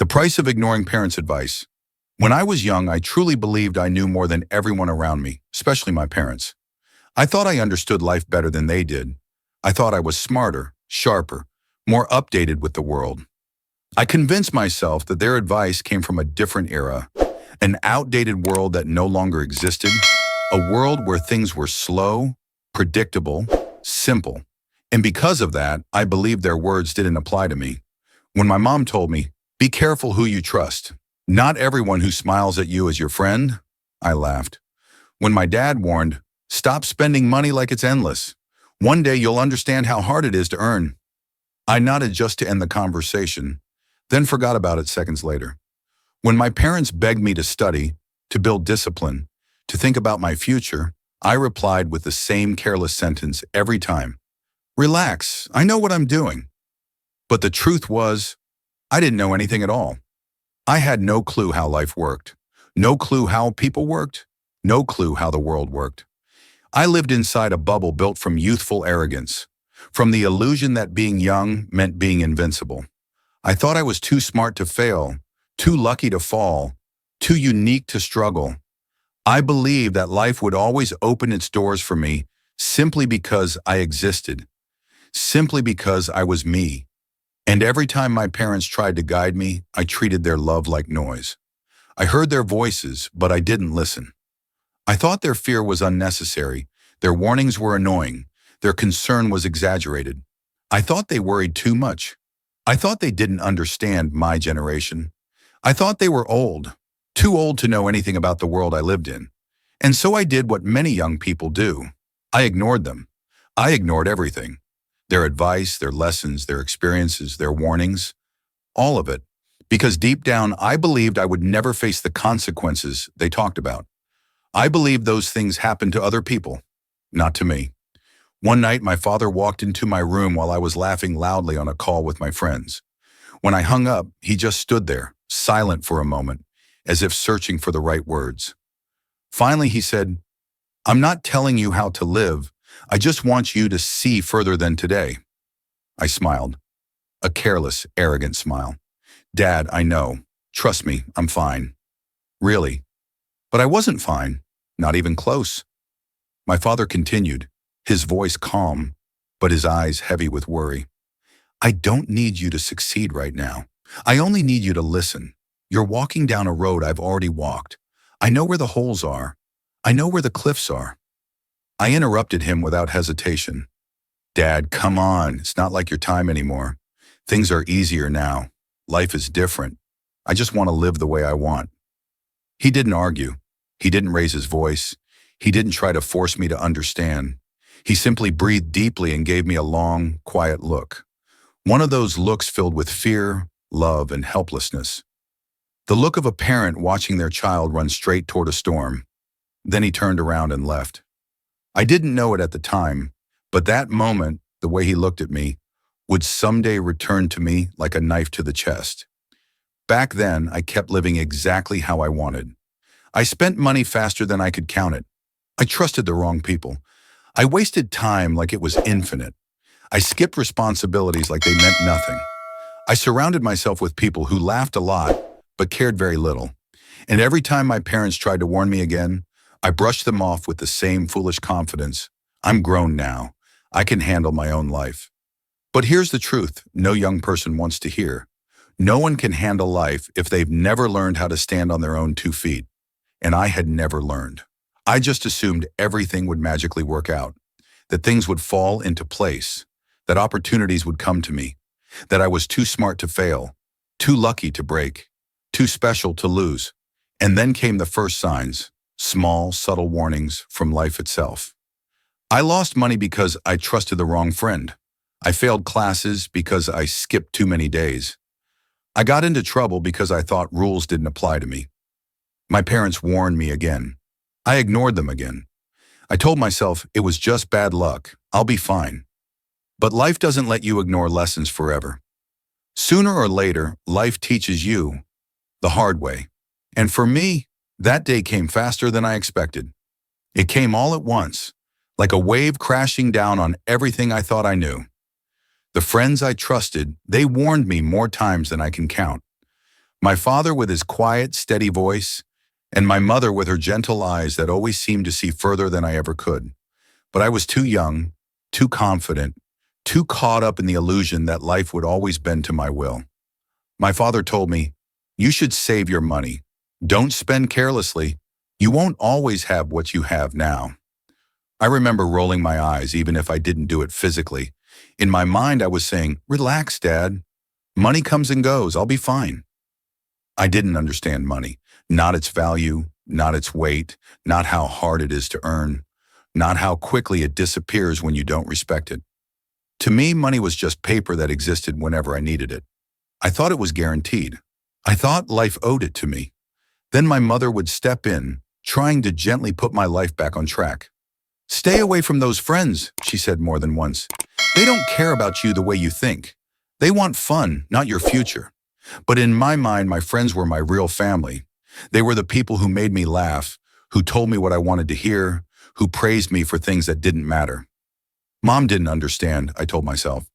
price of ignoring parents' advice. When I was young, I truly believed I knew more than everyone around me, especially my parents. I thought I understood life better than they did. I thought I was smarter, sharper, more updated with the world. I convinced myself that their advice came from a different era, an outdated world that no longer existed, a world where things were slow, predictable, simple. And because of that, I believed their words didn't apply to me. When my mom told me, "Be careful who you trust. Not everyone who smiles at you is your friend," I laughed. When my dad warned, "Stop spending money like it's endless. One day you'll understand how hard it is to earn," I nodded just to end the conversation, then forgot about it seconds later. When my parents begged me to study, to build discipline, to think about my future, I replied with the same careless sentence every time. "Relax, I know what I'm doing." But the truth was, I didn't know anything at all. I had no clue how life worked, no clue how people worked, no clue how the world worked. I lived inside a bubble built from youthful arrogance, from the illusion that being young meant being invincible. I thought I was too smart to fail, too lucky to fall, too unique to struggle. I believed that life would always open its doors for me simply because I existed, simply because I was me. And every time my parents tried to guide me, I treated their love like noise. I heard their voices, but I didn't listen. I thought their fear was unnecessary, their warnings were annoying, their concern was exaggerated. I thought they worried too much. I thought they didn't understand my generation. I thought they were old, too old to know anything about the world I lived in. And so I did what many young people do. I ignored them. I ignored everything. Their advice, their lessons, their experiences, their warnings, all of it. Because deep down, I believed I would never face the consequences they talked about. I believed those things happened to other people, not to me. One night, my father walked into my room while I was laughing loudly on a call with my friends. When I hung up, he just stood there, silent for a moment, as if searching for the right words. Finally, he said, "I'm not telling you how to live. I just want you to see further than today." I smiled, a careless, arrogant smile. "Dad, I know. Trust me, I'm fine." "Really?" But I wasn't fine, not even close. My father continued, his voice calm, but his eyes heavy with worry. "I don't need you to succeed right now. I only need you to listen. You're walking down a road I've already walked. I know where the holes are. I know where the cliffs are." I interrupted him without hesitation. "Dad, come on. It's not like your time anymore. Things are easier now. Life is different. I just want to live the way I want." He didn't argue. He didn't raise his voice. He didn't try to force me to understand. He simply breathed deeply and gave me a long, quiet look. One of those looks filled with fear, love, and helplessness. The look of a parent watching their child run straight toward a storm. Then he turned around and left. I didn't know it at the time, but that moment, the way he looked at me, would someday return to me like a knife to the chest. Back then, I kept living exactly how I wanted. I spent money faster than I could count it. I trusted the wrong people. I wasted time like it was infinite. I skipped responsibilities like they meant nothing. I surrounded myself with people who laughed a lot, but cared very little. And every time my parents tried to warn me again, I brushed them off with the same foolish confidence. "I'm grown now. I can handle my own life." But here's the truth no young person wants to hear. No one can handle life if they've never learned how to stand on their own 2 feet. And I had never learned. I just assumed everything would magically work out, that things would fall into place, that opportunities would come to me, that I was too smart to fail, too lucky to break, too special to lose. And then came the first signs, small, subtle warnings from life itself. I lost money because I trusted the wrong friend. I failed classes because I skipped too many days. I got into trouble because I thought rules didn't apply to me. My parents warned me again. I ignored them again. I told myself it was just bad luck. I'll be fine. But life doesn't let you ignore lessons forever. Sooner or later, life teaches you the hard way. And for me, that day came faster than I expected. It came all at once, like a wave crashing down on everything I thought I knew. The friends I trusted, they warned me more times than I can count. My father with his quiet, steady voice, and my mother with her gentle eyes that always seemed to see further than I ever could. But I was too young, too confident, too caught up in the illusion that life would always bend to my will. My father told me, "You should save your money. Don't spend carelessly. You won't always have what you have now." I remember rolling my eyes even if I didn't do it physically. In my mind, I was saying, "Relax, Dad. Money comes and goes. I'll be fine." I didn't understand money, not its value, not its weight, not how hard it is to earn, not how quickly it disappears when you don't respect it. To me, money was just paper that existed whenever I needed it. I thought it was guaranteed. I thought life owed it to me. Then my mother would step in, trying to gently put my life back on track. "Stay away from those friends," she said more than once. "They don't care about you the way you think. They want fun, not your future." But in my mind, my friends were my real family. They were the people who made me laugh, who told me what I wanted to hear, who praised me for things that didn't matter. Mom didn't understand, I told myself.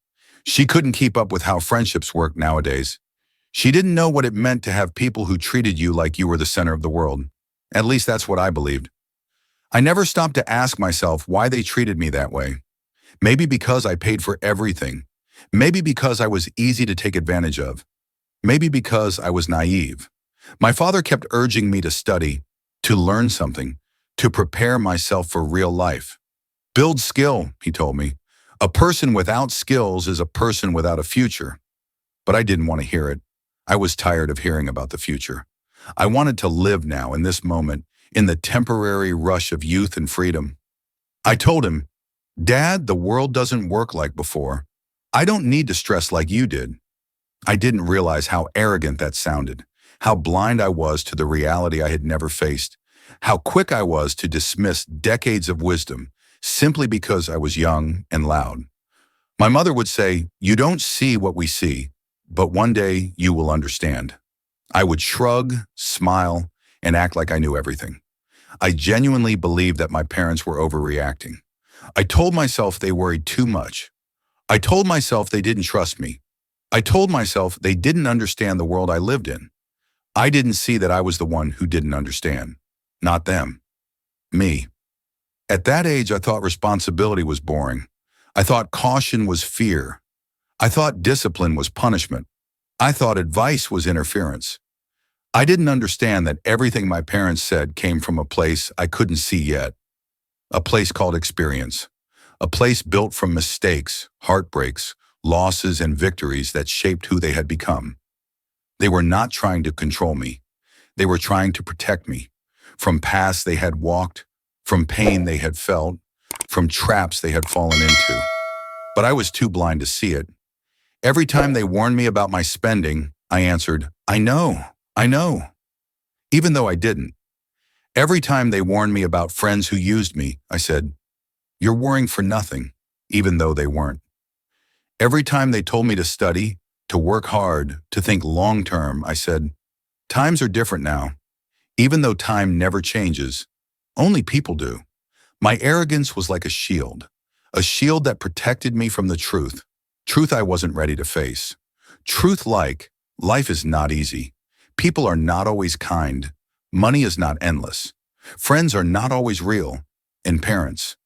She couldn't keep up with how friendships work nowadays. She didn't know what it meant to have people who treated you like you were the center of the world. At least that's what I believed. I never stopped to ask myself why they treated me that way. Maybe because I paid for everything. Maybe because I was easy to take advantage of. Maybe because I was naive. My father kept urging me to study, to learn something, to prepare myself for real life. "Build skill," he told me. "A person without skills is a person without a future." But I didn't want to hear it. I was tired of hearing about the future. I wanted to live now, in this moment, in the temporary rush of youth and freedom. I told him, "Dad, the world doesn't work like before. I don't need to stress like you did." I didn't realize how arrogant that sounded, how blind I was to the reality I had never faced, how quick I was to dismiss decades of wisdom simply because I was young and loud. My mother would say, "You don't see what we see, but one day you will understand." I would shrug, smile, and act like I knew everything. I genuinely believed that my parents were overreacting. I told myself they worried too much. I told myself they didn't trust me. I told myself they didn't understand the world I lived in. I didn't see that I was the one who didn't understand. Not them. Me. At that age, I thought responsibility was boring. I thought caution was fear. I thought discipline was punishment. I thought advice was interference. I didn't understand that everything my parents said came from a place I couldn't see yet. A place called experience. A place built from mistakes, heartbreaks, losses, and victories that shaped who they had become. They were not trying to control me. They were trying to protect me from paths they had walked, from pain they had felt, from traps they had fallen into. But I was too blind to see it. Every time they warned me about my spending, I answered, "I know, I know," even though I didn't. Every time they warned me about friends who used me, I said, "You're worrying for nothing," even though they weren't. Every time they told me to study, to work hard, to think long-term, I said, "Times are different now." Even though time never changes, only people do. My arrogance was like a shield that protected me from the truth I wasn't ready to face. Truth like, life is not easy. People are not always kind. Money is not endless. Friends are not always real. And parents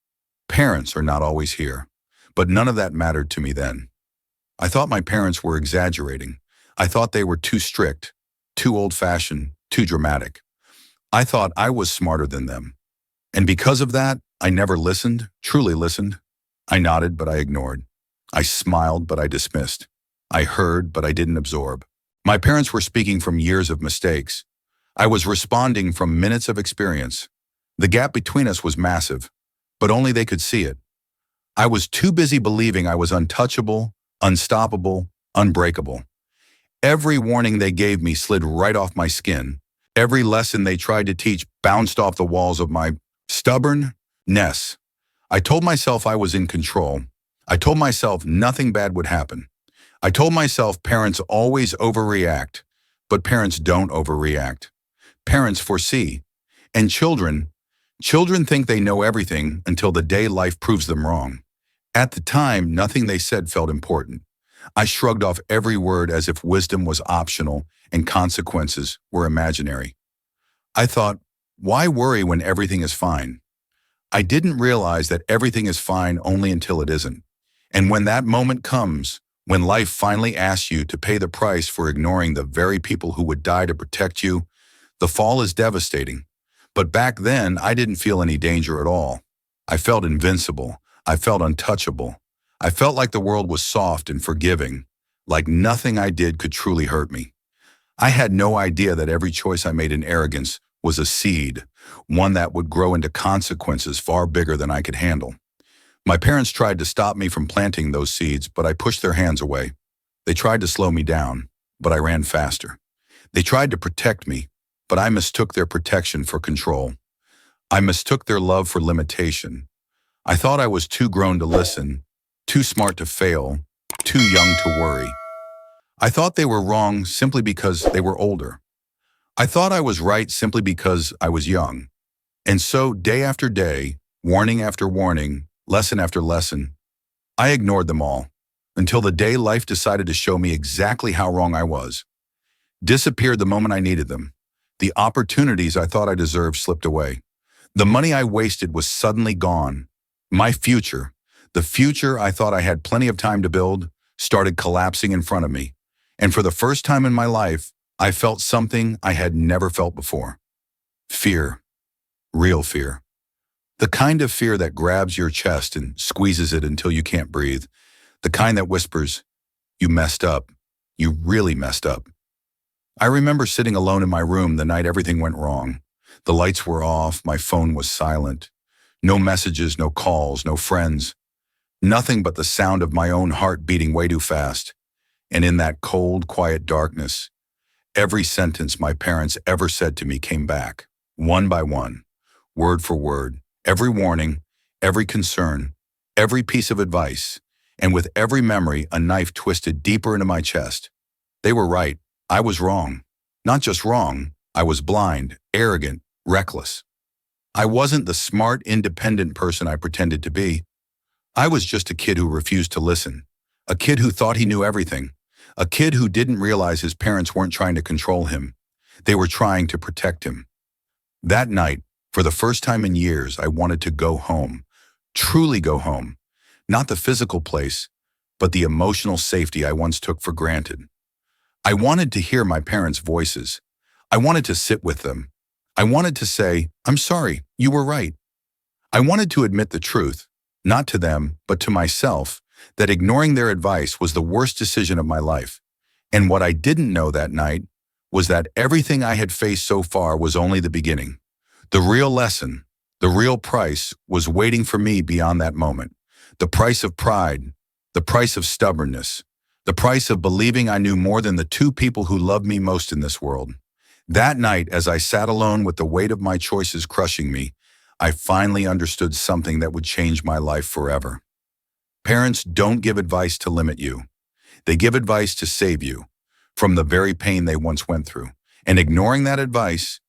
are not always here. But none of that mattered to me then. I thought my parents were exaggerating. I thought they were too strict, too old-fashioned, too dramatic. I thought I was smarter than them. And because of that, I never listened, truly listened. I nodded, but I ignored. I smiled, but I dismissed. I heard, but I didn't absorb. My parents were speaking from years of mistakes. I was responding from minutes of experience. The gap between us was massive, but only they could see it. I was too busy believing I was untouchable, unstoppable, unbreakable. Every warning they gave me slid right off my skin. Every lesson they tried to teach bounced off the walls of my stubbornness. I told myself I was in control. I told myself nothing bad would happen. I told myself parents always overreact, but parents don't overreact. Parents foresee. And children think they know everything until the day life proves them wrong. At the time, nothing they said felt important. I shrugged off every word as if wisdom was optional and consequences were imaginary. I thought, why worry when everything is fine? I didn't realize that everything is fine only until it isn't. And when that moment comes, when life finally asks you to pay the price for ignoring the very people who would die to protect you, the fall is devastating. But back then, I didn't feel any danger at all. I felt invincible. I felt untouchable. I felt like the world was soft and forgiving, like nothing I did could truly hurt me. I had no idea that every choice I made in arrogance was a seed, one that would grow into consequences far bigger than I could handle. My parents tried to stop me from planting those seeds, but I pushed their hands away. They tried to slow me down, but I ran faster. They tried to protect me, but I mistook their protection for control. I mistook their love for limitation. I thought I was too grown to listen, too smart to fail, too young to worry. I thought they were wrong simply because they were older. I thought I was right simply because I was young. And so, day after day, warning after warning, lesson after lesson, I ignored them all until the day life decided to show me exactly how wrong I was. Disappeared the moment I needed them. The opportunities I thought I deserved slipped away. The money I wasted was suddenly gone. My future, the future I thought I had plenty of time to build, started collapsing in front of me. And for the first time in my life, I felt something I had never felt before. Fear. Real fear. The kind of fear that grabs your chest and squeezes it until you can't breathe. The kind that whispers, "You messed up. You really messed up." I remember sitting alone in my room the night everything went wrong. The lights were off, my phone was silent. No messages, no calls, no friends. Nothing but the sound of my own heart beating way too fast. And in that cold, quiet darkness, every sentence my parents ever said to me came back, one by one, word for word, every warning, every concern, every piece of advice, and with every memory, a knife twisted deeper into my chest. They were right. I was wrong. Not just wrong, I was blind, arrogant, reckless. I wasn't the smart, independent person I pretended to be. I was just a kid who refused to listen, a kid who thought he knew everything, a kid who didn't realize his parents weren't trying to control him. They were trying to protect him. That night, for the first time in years, I wanted to go home, truly go home. Not the physical place, but the emotional safety I once took for granted. I wanted to hear my parents' voices. I wanted to sit with them. I wanted to say, "I'm sorry, you were right." I wanted to admit the truth, not to them, but to myself, that ignoring their advice was the worst decision of my life. And what I didn't know that night was that everything I had faced so far was only the beginning. The real lesson, the real price, was waiting for me beyond that moment. The price of pride, the price of stubbornness, the price of believing I knew more than the two people who loved me most in this world. That night, as I sat alone with the weight of my choices crushing me, I finally understood something that would change my life forever. Parents don't give advice to limit you. They give advice to save you from the very pain they once went through. And ignoring that advice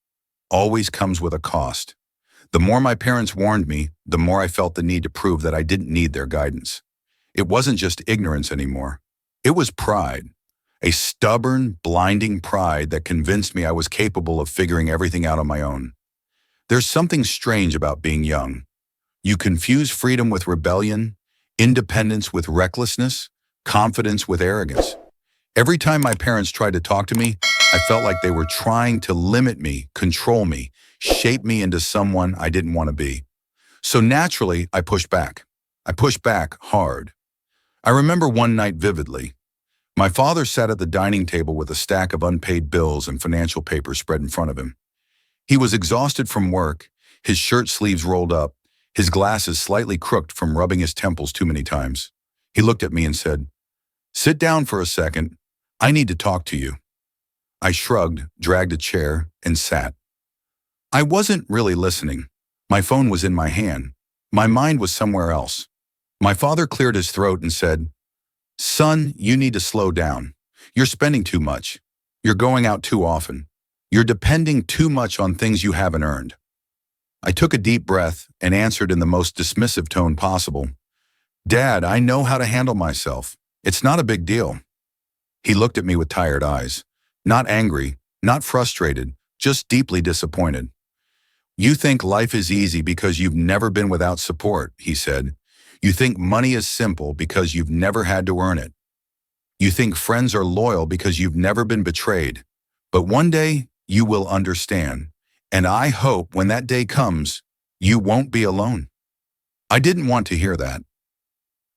always comes with a cost. The more my parents warned me, the more I felt the need to prove that I didn't need their guidance. It wasn't just ignorance anymore. It was pride. A stubborn, blinding pride that convinced me I was capable of figuring everything out on my own. There's something strange about being young. You confuse freedom with rebellion, independence with recklessness, confidence with arrogance. Every time my parents tried to talk to me, I felt like they were trying to limit me, control me, shape me into someone I didn't want to be. So naturally, I pushed back. I pushed back hard. I remember one night vividly. My father sat at the dining table with a stack of unpaid bills and financial papers spread in front of him. He was exhausted from work, his shirt sleeves rolled up, his glasses slightly crooked from rubbing his temples too many times. He looked at me and said, "Sit down for a second. I need to talk to you." I shrugged, dragged a chair, and sat. I wasn't really listening. My phone was in my hand. My mind was somewhere else. My father cleared his throat and said, "Son, you need to slow down. You're spending too much. You're going out too often. You're depending too much on things you haven't earned." I took a deep breath and answered in the most dismissive tone possible, "Dad, I know how to handle myself. It's not a big deal. He looked at me with tired eyes. Not angry, not frustrated, just deeply disappointed. You think life is easy because you've never been without support, he said. You think money is simple because you've never had to earn it. You think friends are loyal because you've never been betrayed. But one day, you will understand. And I hope when that day comes, you won't be alone. I didn't want to hear that.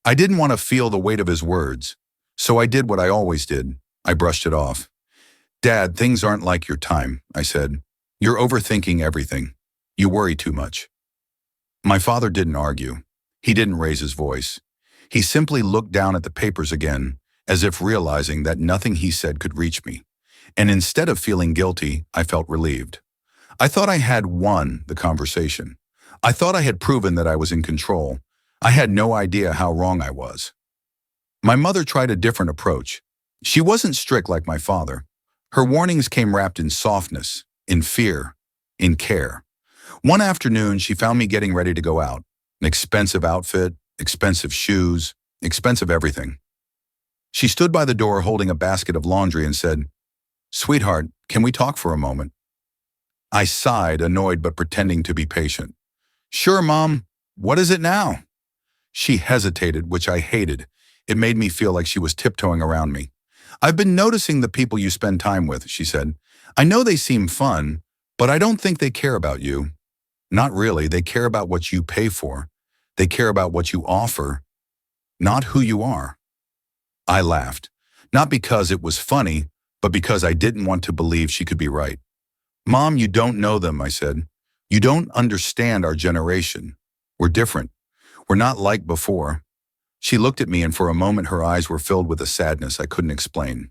I didn't want to feel the weight of his words. So I did what I always did. I brushed it off. Dad, things aren't like your time, I said. You're overthinking everything. You worry too much. My father didn't argue. He didn't raise his voice. He simply looked down at the papers again, as if realizing that nothing he said could reach me. And instead of feeling guilty, I felt relieved. I thought I had won the conversation. I thought I had proven that I was in control. I had no idea how wrong I was. My mother tried a different approach. She wasn't strict like my father. Her warnings came wrapped in softness, in fear, in care. One afternoon, she found me getting ready to go out. An expensive outfit, expensive shoes, expensive everything. She stood by the door holding a basket of laundry and said, "Sweetheart, can we talk for a moment?" I sighed, annoyed but pretending to be patient. "Sure, Mom. What is it now?" She hesitated, which I hated. It made me feel like she was tiptoeing around me. "I've been noticing the people you spend time with," she said. "I know they seem fun, but I don't think they care about you." Not really. They care about what you pay for. They care about what you offer, not who you are. I laughed, not because it was funny, but because I didn't want to believe she could be right. "Mom, you don't know them," I said. "You don't understand our generation. We're different. We're not like before." She looked at me and for a moment her eyes were filled with a sadness I couldn't explain.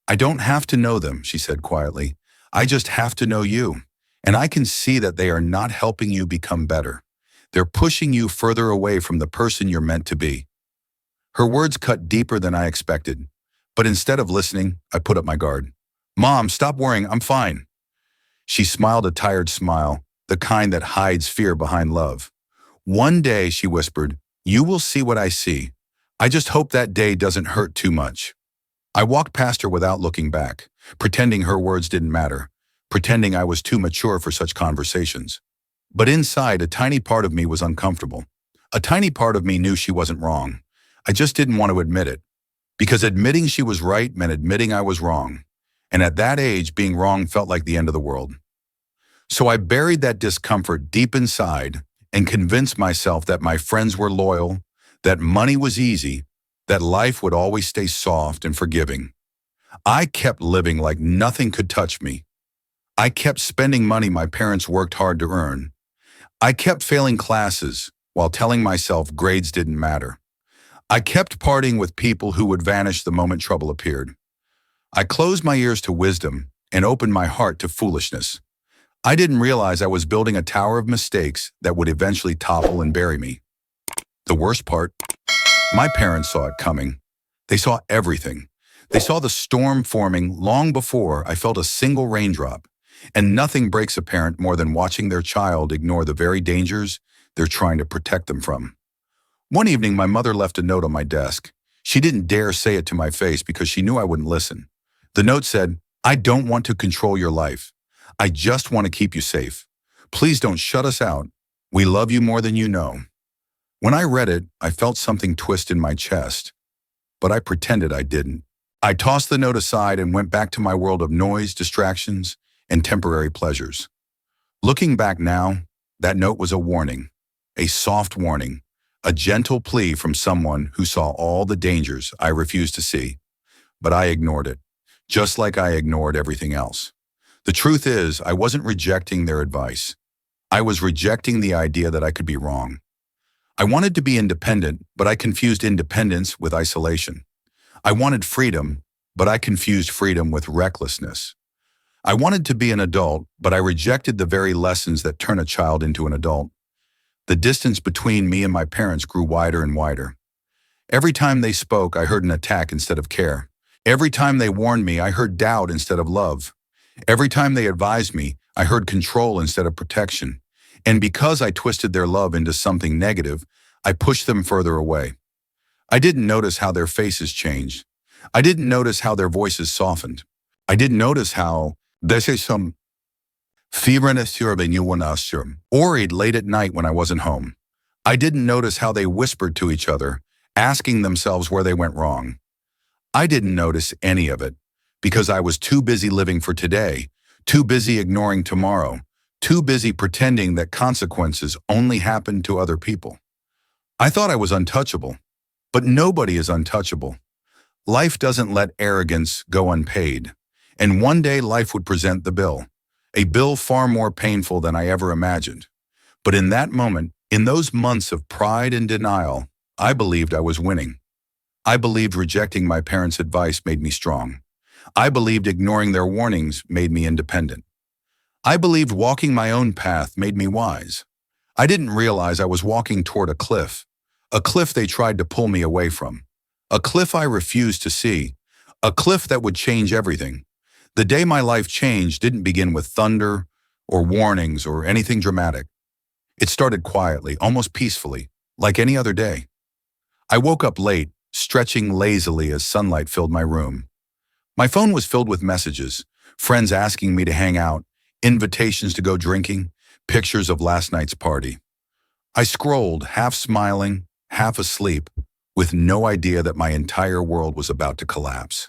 "I don't have to know them," she said quietly. "I just have to know you. And I can see that they are not helping you become better. They're pushing you further away from the person you're meant to be." Her words cut deeper than I expected. But instead of listening, I put up my guard. "Mom, stop worrying. I'm fine." She smiled a tired smile, the kind that hides fear behind love. "One day," she whispered, "you will see what I see. I just hope that day doesn't hurt too much." I walked past her without looking back, pretending her words didn't matter, pretending I was too mature for such conversations. But inside, a tiny part of me was uncomfortable. A tiny part of me knew she wasn't wrong. I just didn't want to admit it. Because admitting she was right meant admitting I was wrong. And at that age, being wrong felt like the end of the world. So I buried that discomfort deep inside and convinced myself that my friends were loyal, that money was easy, that life would always stay soft and forgiving. I kept living like nothing could touch me. I kept spending money my parents worked hard to earn. I kept failing classes while telling myself grades didn't matter. I kept partying with people who would vanish the moment trouble appeared. I closed my ears to wisdom and opened my heart to foolishness. I didn't realize I was building a tower of mistakes that would eventually topple and bury me. The worst part, my parents saw it coming. They saw everything. They saw the storm forming long before I felt a single raindrop. And nothing breaks a parent more than watching their child ignore the very dangers they're trying to protect them from. One evening, my mother left a note on my desk. She didn't dare say it to my face because she knew I wouldn't listen. The note said, "I don't want to control your life. I just want to keep you safe. Please don't shut us out. We love you more than you know." When I read it, I felt something twist in my chest, but I pretended I didn't. I tossed the note aside and went back to my world of noise, distractions, and temporary pleasures. Looking back now, that note was a warning, a soft warning, a gentle plea from someone who saw all the dangers I refused to see. But I ignored it, just like I ignored everything else. The truth is, I wasn't rejecting their advice. I was rejecting the idea that I could be wrong. I wanted to be independent, but I confused independence with isolation. I wanted freedom, but I confused freedom with recklessness. I wanted to be an adult, but I rejected the very lessons that turn a child into an adult. The distance between me and my parents grew wider and wider. Every time they spoke, I heard an attack instead of care. Every time they warned me, I heard doubt instead of love. Every time they advised me, I heard control instead of protection. And because I twisted their love into something negative, I pushed them further away. I didn't notice how their faces changed. I didn't notice how their voices softened. I didn't notice how they say some worried late at night when I wasn't home. I didn't notice how they whispered to each other, asking themselves where they went wrong. I didn't notice any of it because I was too busy living for today, too busy ignoring tomorrow, too busy pretending that consequences only happened to other people. I thought I was untouchable, but nobody is untouchable. Life doesn't let arrogance go unpaid, and one day life would present the bill, a bill far more painful than I ever imagined. But in that moment, in those months of pride and denial, I believed I was winning. I believed rejecting my parents' advice made me strong. I believed ignoring their warnings made me independent. I believed walking my own path made me wise. I didn't realize I was walking toward a cliff they tried to pull me away from, a cliff I refused to see, a cliff that would change everything. The day my life changed didn't begin with thunder or warnings or anything dramatic. It started quietly, almost peacefully, like any other day. I woke up late, stretching lazily as sunlight filled my room. My phone was filled with messages, friends asking me to hang out, invitations to go drinking, pictures of last night's party. I scrolled, half smiling, half asleep, with no idea that my entire world was about to collapse.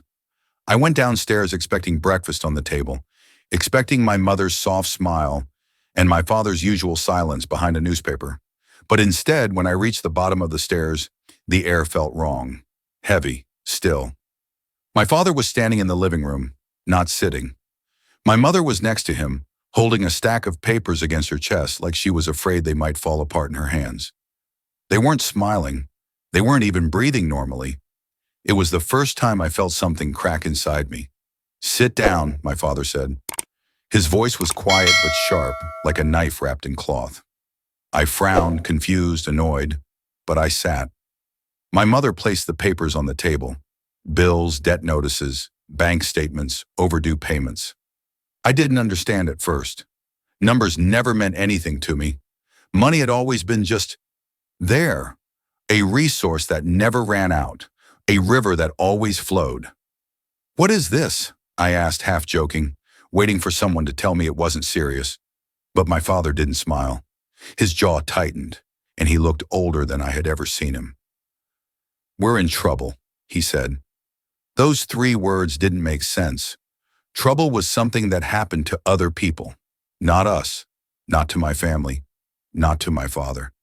I went downstairs expecting breakfast on the table, expecting my mother's soft smile and my father's usual silence behind a newspaper. But instead, when I reached the bottom of the stairs, the air felt wrong, heavy, still. My father was standing in the living room, not sitting. My mother was next to him, holding a stack of papers against her chest like she was afraid they might fall apart in her hands. They weren't smiling. They weren't even breathing normally. It was the first time I felt something crack inside me. "Sit down," my father said. His voice was quiet but sharp, like a knife wrapped in cloth. I frowned, confused, annoyed, but I sat. My mother placed the papers on the table. Bills, debt notices, bank statements, overdue payments. I didn't understand at first. Numbers never meant anything to me. Money had always been just there, a resource that never ran out, a river that always flowed. "What is this?" I asked, half joking, waiting for someone to tell me it wasn't serious. But my father didn't smile. His jaw tightened, and he looked older than I had ever seen him. "We're in trouble," he said. Those 3 words didn't make sense. Trouble was something that happened to other people, not us, not to my family, not to my father.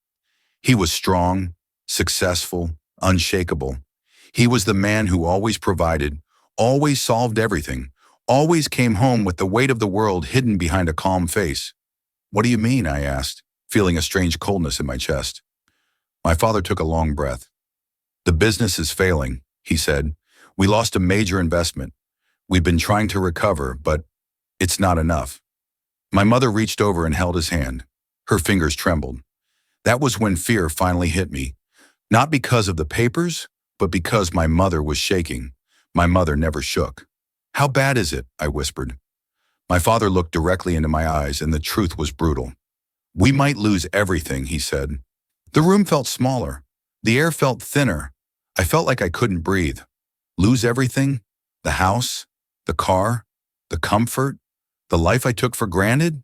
He was strong, successful, unshakable. He was the man who always provided, always solved everything, always came home with the weight of the world hidden behind a calm face. "What do you mean?" I asked, feeling a strange coldness in my chest. My father took a long breath. "The business is failing," he said. "We lost a major investment. We've been trying to recover, but it's not enough." My mother reached over and held his hand. Her fingers trembled. That was when fear finally hit me. Not because of the papers, but because my mother was shaking. My mother never shook. "How bad is it?" I whispered. My father looked directly into my eyes, and the truth was brutal. "We might lose everything," he said. The room felt smaller. The air felt thinner. I felt like I couldn't breathe. Lose everything? The house? The car? The comfort? The life I took for granted?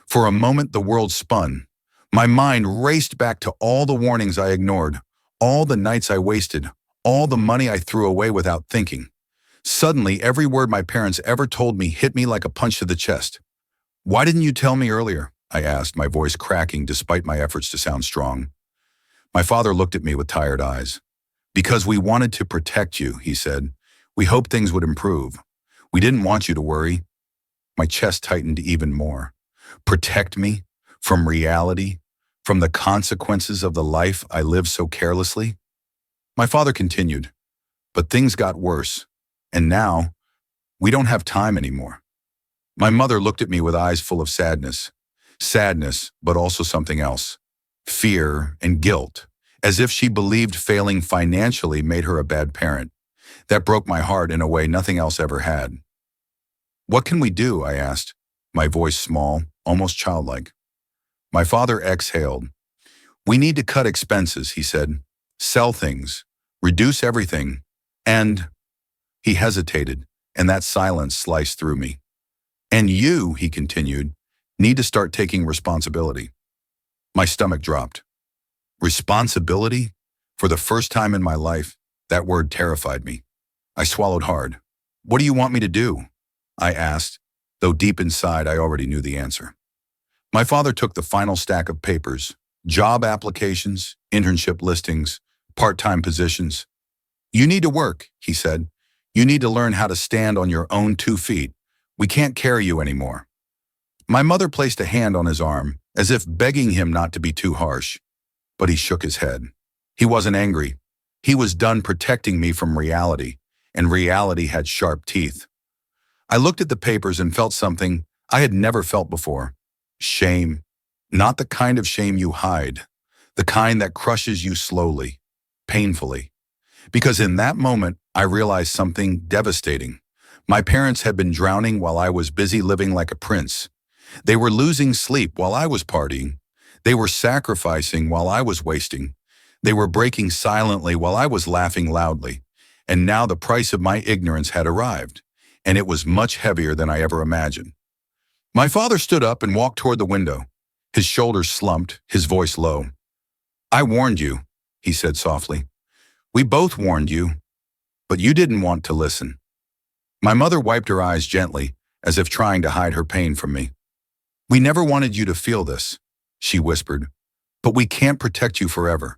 For a moment, the world spun. My mind raced back to all the warnings I ignored, all the nights I wasted, all the money I threw away without thinking. Suddenly, every word my parents ever told me hit me like a punch to the chest. "Why didn't you tell me earlier?" I asked, my voice cracking despite my efforts to sound strong. My father looked at me with tired eyes. "Because we wanted to protect you," he said. "We hoped things would improve. We didn't want you to worry." My chest tightened even more. Protect me? From reality? From the consequences of the life I lived so carelessly? My father continued, "But things got worse. And now, we don't have time anymore." My mother looked at me with eyes full of sadness. Sadness, but also something else. Fear and guilt, as if she believed failing financially made her a bad parent. That broke my heart in a way nothing else ever had. "What can we do?" I asked, my voice small, almost childlike. My father exhaled. "We need to cut expenses," he said. "Sell things. reduce everything, and he hesitated, and that silence sliced through me. And you, he continued, need to start taking responsibility. My stomach dropped. Responsibility? For the first time in my life, that word terrified me. I swallowed hard. What do you want me to do? I asked, though deep inside I already knew the answer. My father took the final stack of papers, job applications, internship listings, part-time positions. You need to work, he said. You need to learn how to stand on your own 2 feet. We can't carry you anymore. My mother placed a hand on his arm, as if begging him not to be too harsh. But he shook his head. He wasn't angry. He was done protecting me from reality, and reality had sharp teeth. I looked at the papers and felt something I had never felt before. Shame. Not the kind of shame you hide, the kind that crushes you slowly, painfully. Because in that moment, I realized something devastating. My parents had been drowning while I was busy living like a prince. They were losing sleep while I was partying. They were sacrificing while I was wasting. They were breaking silently while I was laughing loudly. And now the price of my ignorance had arrived, and it was much heavier than I ever imagined. My father stood up and walked toward the window. His shoulders slumped, his voice low. I warned you, he said softly. We both warned you, but you didn't want to listen. My mother wiped her eyes gently, as if trying to hide her pain from me. We never wanted you to feel this, she whispered, but we can't protect you forever.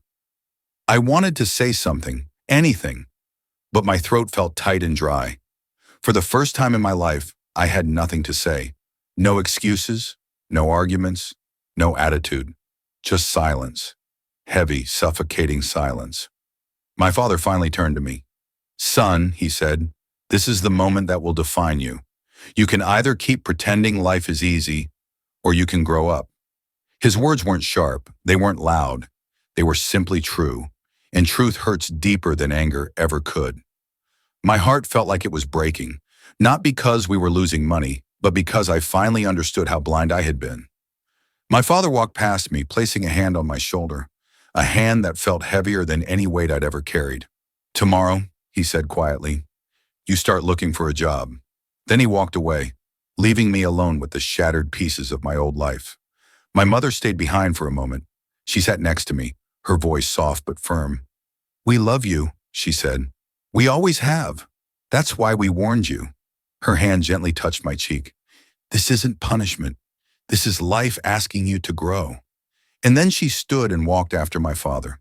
I wanted to say something, anything, but my throat felt tight and dry. For the first time in my life, I had nothing to say. No excuses, no arguments, no attitude, just silence. Heavy, suffocating silence. My father finally turned to me. Son, he said, this is the moment that will define you. You can either keep pretending life is easy, or you can grow up. His words weren't sharp, they weren't loud, they were simply true, and truth hurts deeper than anger ever could. My heart felt like it was breaking, not because we were losing money, but because I finally understood how blind I had been. My father walked past me, placing a hand on my shoulder, a hand that felt heavier than any weight I'd ever carried. Tomorrow, he said quietly, you start looking for a job. Then he walked away, leaving me alone with the shattered pieces of my old life. My mother stayed behind for a moment. She sat next to me, her voice soft but firm. We love you, she said. We always have. That's why we warned you. Her hand gently touched my cheek. This isn't punishment. This is life asking you to grow. And then she stood and walked after my father.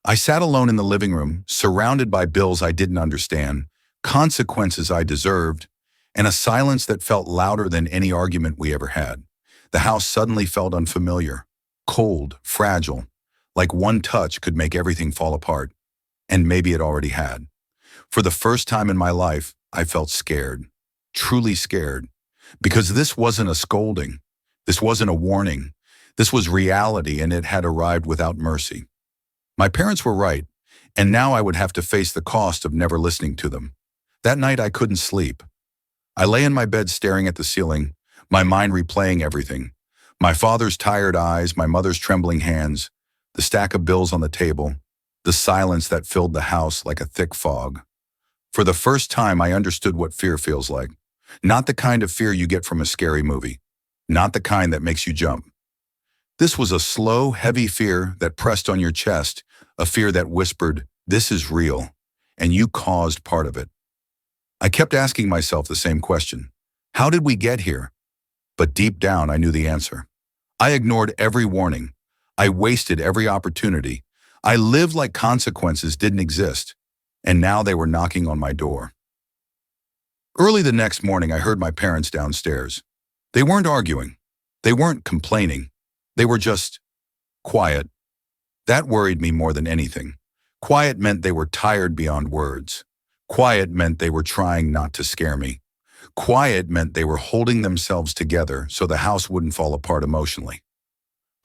I sat alone in the living room, surrounded by bills I didn't understand, consequences I deserved, and a silence that felt louder than any argument we ever had. The house suddenly felt unfamiliar, cold, fragile, like one touch could make everything fall apart. And maybe it already had. For the first time in my life, I felt scared, truly scared, because this wasn't a scolding. This wasn't a warning. This was reality, and it had arrived without mercy. My parents were right, and now I would have to face the cost of never listening to them. That night, I couldn't sleep. I lay in my bed staring at the ceiling, my mind replaying everything. My father's tired eyes, my mother's trembling hands, the stack of bills on the table, the silence that filled the house like a thick fog. For the first time, I understood what fear feels like. Not the kind of fear you get from a scary movie. Not the kind that makes you jump. This was a slow, heavy fear that pressed on your chest, a fear that whispered, this is real, and you caused part of it. I kept asking myself the same question. How did we get here? But deep down, I knew the answer. I ignored every warning. I wasted every opportunity. I lived like consequences didn't exist, and now they were knocking on my door. Early the next morning, I heard my parents downstairs. They weren't arguing. They weren't complaining. They were just quiet. That worried me more than anything. Quiet meant they were tired beyond words. Quiet meant they were trying not to scare me. Quiet meant they were holding themselves together so the house wouldn't fall apart emotionally.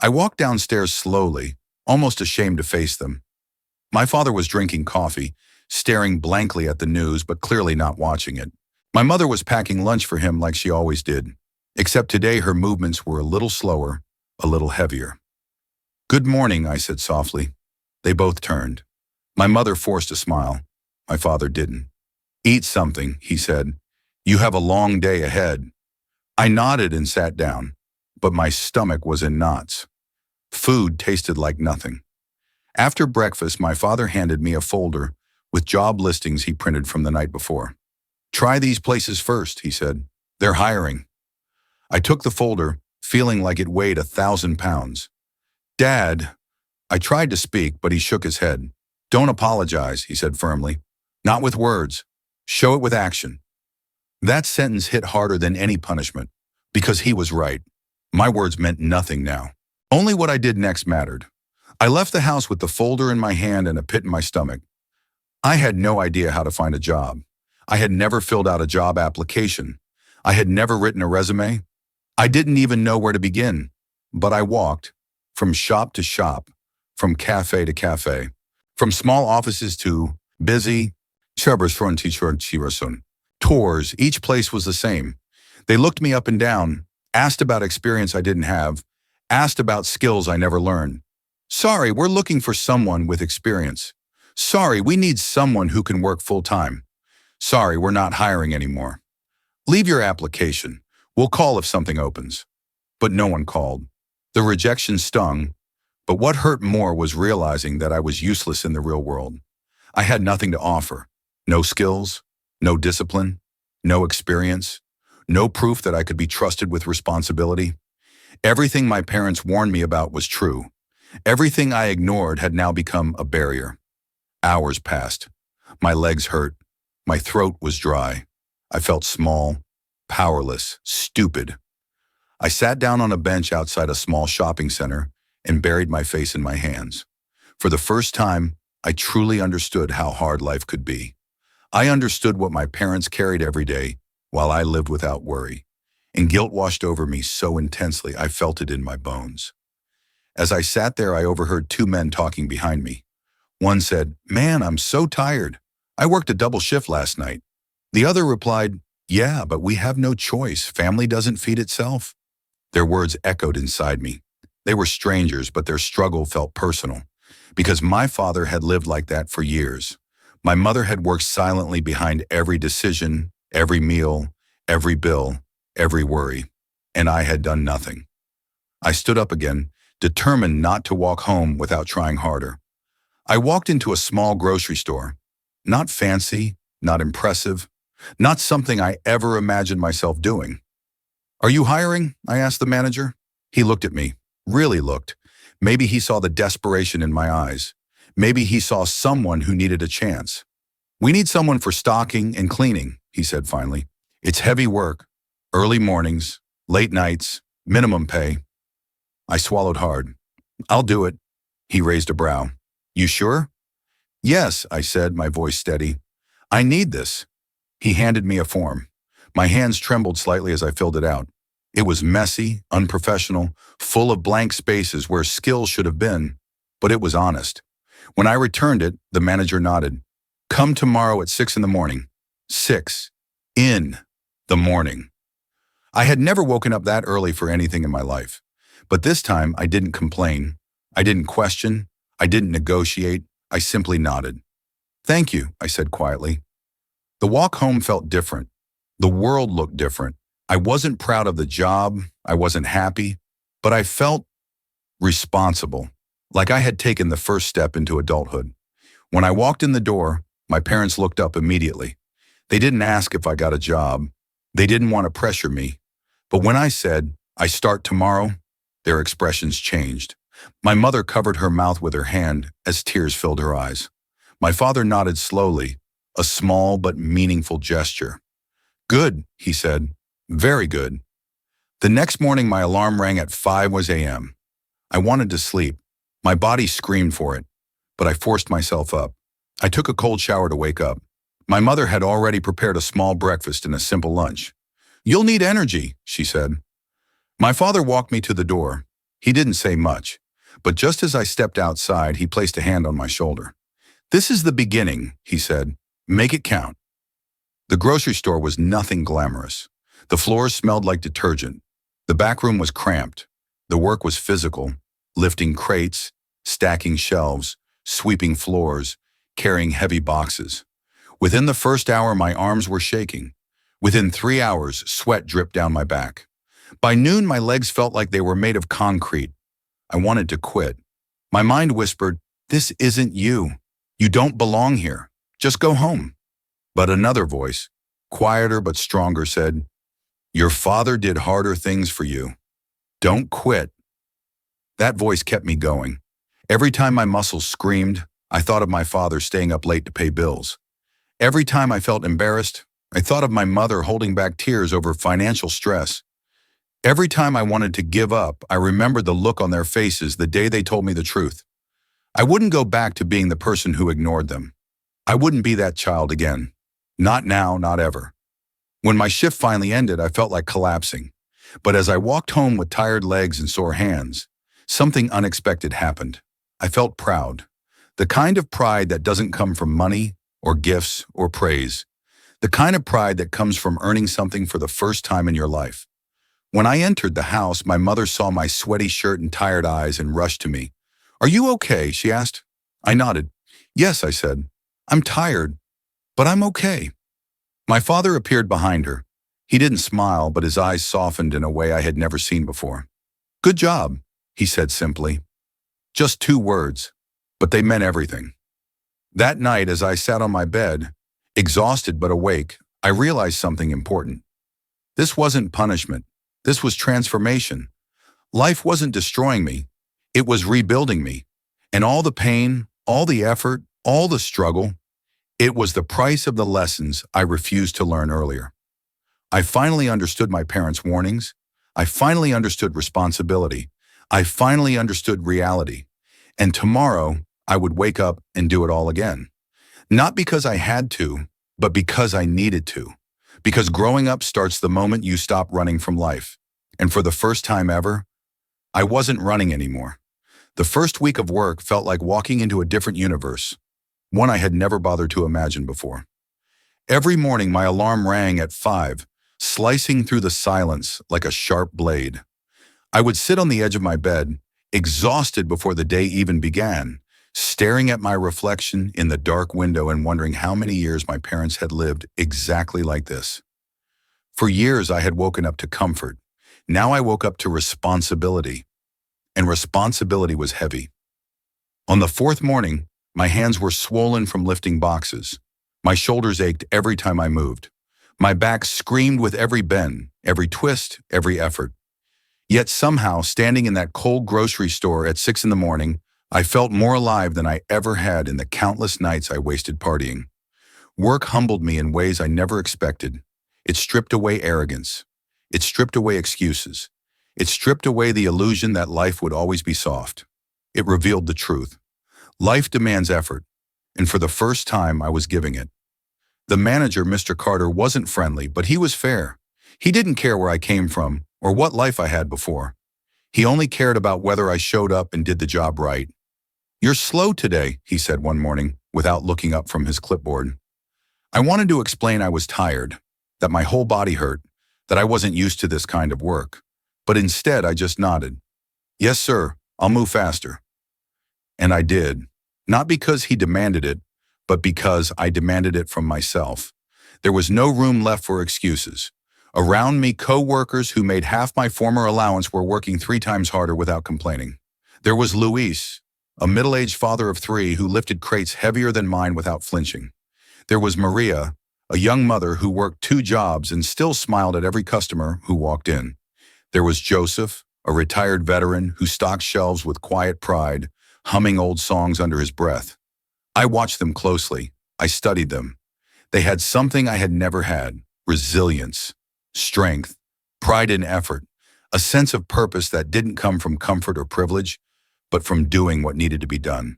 I walked downstairs slowly, almost ashamed to face them. My father was drinking coffee, staring blankly at the news but clearly not watching it. My mother was packing lunch for him like she always did, except today her movements were a little slower, a little heavier. Good morning, I said softly. They both turned. My mother forced a smile. My father didn't. Eat something, he said. You have a long day ahead. I nodded and sat down, but my stomach was in knots. Food tasted like nothing. After breakfast, my father handed me a folder with job listings he printed from the night before. Try these places first, he said. They're hiring. I took the folder, feeling like it weighed 1,000 pounds. Dad, I tried to speak, but he shook his head. Don't apologize, he said firmly. Not with words. Show it with action. That sentence hit harder than any punishment, because he was right. My words meant nothing now. Only what I did next mattered. I left the house with the folder in my hand and a pit in my stomach. I had no idea how to find a job. I had never filled out a job application. I had never written a resume. I didn't even know where to begin. But I walked, from shop to shop, from cafe to cafe, from small offices to busy tours. Each place was the same. They looked me up and down, asked about experience I didn't have, asked about skills I never learned. Sorry, we're looking for someone with experience. Sorry, we need someone who can work full-time. Sorry, we're not hiring anymore. Leave your application. We'll call if something opens. But no one called. The rejection stung, but what hurt more was realizing that I was useless in the real world. I had nothing to offer. No skills, no discipline, no experience, no proof that I could be trusted with responsibility. Everything my parents warned me about was true. Everything I ignored had now become a barrier. Hours passed. My legs hurt. My throat was dry. I felt small, powerless, stupid. I sat down on a bench outside a small shopping center and buried my face in my hands. For the first time, I truly understood how hard life could be. I understood what my parents carried every day while I lived without worry, and guilt washed over me so intensely I felt it in my bones. As I sat there, I overheard two men talking behind me. One said, "Man, I'm so tired. I worked a double shift last night." The other replied, "Yeah, but we have no choice. Family doesn't feed itself." Their words echoed inside me. They were strangers, but their struggle felt personal, because my father had lived like that for years. My mother had worked silently behind every decision, every meal, every bill, every worry, and I had done nothing. I stood up again, determined not to walk home without trying harder. I walked into a small grocery store. Not fancy, not impressive, not something I ever imagined myself doing. "Are you hiring?" I asked the manager. He looked at me, really looked. Maybe he saw the desperation in my eyes. Maybe he saw someone who needed a chance. "We need someone for stocking and cleaning," he said finally. "It's heavy work, early mornings, late nights, minimum pay." I swallowed hard. "I'll do it." He raised a brow. "You sure?" "Yes," I said, my voice steady. "I need this." He handed me a form. My hands trembled slightly as I filled it out. It was messy, unprofessional, full of blank spaces where skills should have been, but it was honest. When I returned it, the manager nodded. "Come tomorrow at 6 in the morning." 6. In the morning. I had never woken up that early for anything in my life. But this time, I didn't complain. I didn't question. I didn't negotiate. I simply nodded. "Thank you," I said quietly. The walk home felt different. The world looked different. I wasn't proud of the job. I wasn't happy. But I felt responsible, like I had taken the first step into adulthood. When I walked in the door, my parents looked up immediately. They didn't ask if I got a job. They didn't want to pressure me. But when I said, "I start tomorrow," their expressions changed. My mother covered her mouth with her hand as tears filled her eyes. My father nodded slowly, a small but meaningful gesture. "Good," he said. "Very good." The next morning, my alarm rang at 5 a.m. I wanted to sleep. My body screamed for it, but I forced myself up. I took a cold shower to wake up. My mother had already prepared a small breakfast and a simple lunch. "You'll need energy," she said. My father walked me to the door. He didn't say much, but just as I stepped outside, he placed a hand on my shoulder. "This is the beginning," he said. "Make it count." The grocery store was nothing glamorous. The floors smelled like detergent. The back room was cramped. The work was physical, lifting crates, stacking shelves, sweeping floors, carrying heavy boxes. Within the first hour, my arms were shaking. Within 3 hours, sweat dripped down my back. By noon, my legs felt like they were made of concrete. I wanted to quit. My mind whispered, "This isn't you. You don't belong here. Just go home." But another voice, quieter but stronger, said, "Your father did harder things for you. Don't quit." That voice kept me going. Every time my muscles screamed, I thought of my father staying up late to pay bills. Every time I felt embarrassed, I thought of my mother holding back tears over financial stress. Every time I wanted to give up, I remembered the look on their faces the day they told me the truth. I wouldn't go back to being the person who ignored them. I wouldn't be that child again. Not now, not ever. When my shift finally ended, I felt like collapsing. But as I walked home with tired legs and sore hands, something unexpected happened. I felt proud. The kind of pride that doesn't come from money or gifts or praise. The kind of pride that comes from earning something for the first time in your life. When I entered the house, my mother saw my sweaty shirt and tired eyes and rushed to me. "Are you okay?" she asked. I nodded. "Yes," I said. "I'm tired, but I'm okay." My father appeared behind her. He didn't smile, but his eyes softened in a way I had never seen before. "Good job," he said simply. Just 2 words, but they meant everything. That night, as I sat on my bed, exhausted but awake, I realized something important. This wasn't punishment. This was transformation. Life wasn't destroying me. It was rebuilding me. And all the pain, all the effort, all the struggle, it was the price of the lessons I refused to learn earlier. I finally understood my parents' warnings. I finally understood responsibility. I finally understood reality. And tomorrow, I would wake up and do it all again. Not because I had to, but because I needed to. Because growing up starts the moment you stop running from life. And for the first time ever, I wasn't running anymore. The first week of work felt like walking into a different universe, one I had never bothered to imagine before. Every morning, my alarm rang at 5, slicing through the silence like a sharp blade. I would sit on the edge of my bed, exhausted before the day even began, staring at my reflection in the dark window and wondering how many years my parents had lived exactly like this. For years, I had woken up to comfort. Now I woke up to responsibility. And responsibility was heavy. On the 4th morning, my hands were swollen from lifting boxes. My shoulders ached every time I moved. My back screamed with every bend, every twist, every effort. Yet somehow, standing in that cold grocery store at 6 in the morning, I felt more alive than I ever had in the countless nights I wasted partying. Work humbled me in ways I never expected. It stripped away arrogance. It stripped away excuses. It stripped away the illusion that life would always be soft. It revealed the truth. Life demands effort, and for the first time, I was giving it. The manager, Mr. Carter, wasn't friendly, but he was fair. He didn't care where I came from or what life I had before. He only cared about whether I showed up and did the job right. "You're slow today," he said one morning, without looking up from his clipboard. I wanted to explain I was tired, that my whole body hurt, that I wasn't used to this kind of work. But instead, I just nodded. "Yes, sir, I'll move faster." And I did, not because he demanded it, but because I demanded it from myself. There was no room left for excuses. Around me, co-workers who made half my former allowance were working 3 times harder without complaining. There was Luis, a middle-aged father of 3 who lifted crates heavier than mine without flinching. There was Maria, a young mother who worked 2 jobs and still smiled at every customer who walked in. There was Joseph, a retired veteran who stocked shelves with quiet pride, humming old songs under his breath. I watched them closely. I studied them. They had something I had never had: resilience, strength, pride in effort, a sense of purpose that didn't come from comfort or privilege, but from doing what needed to be done.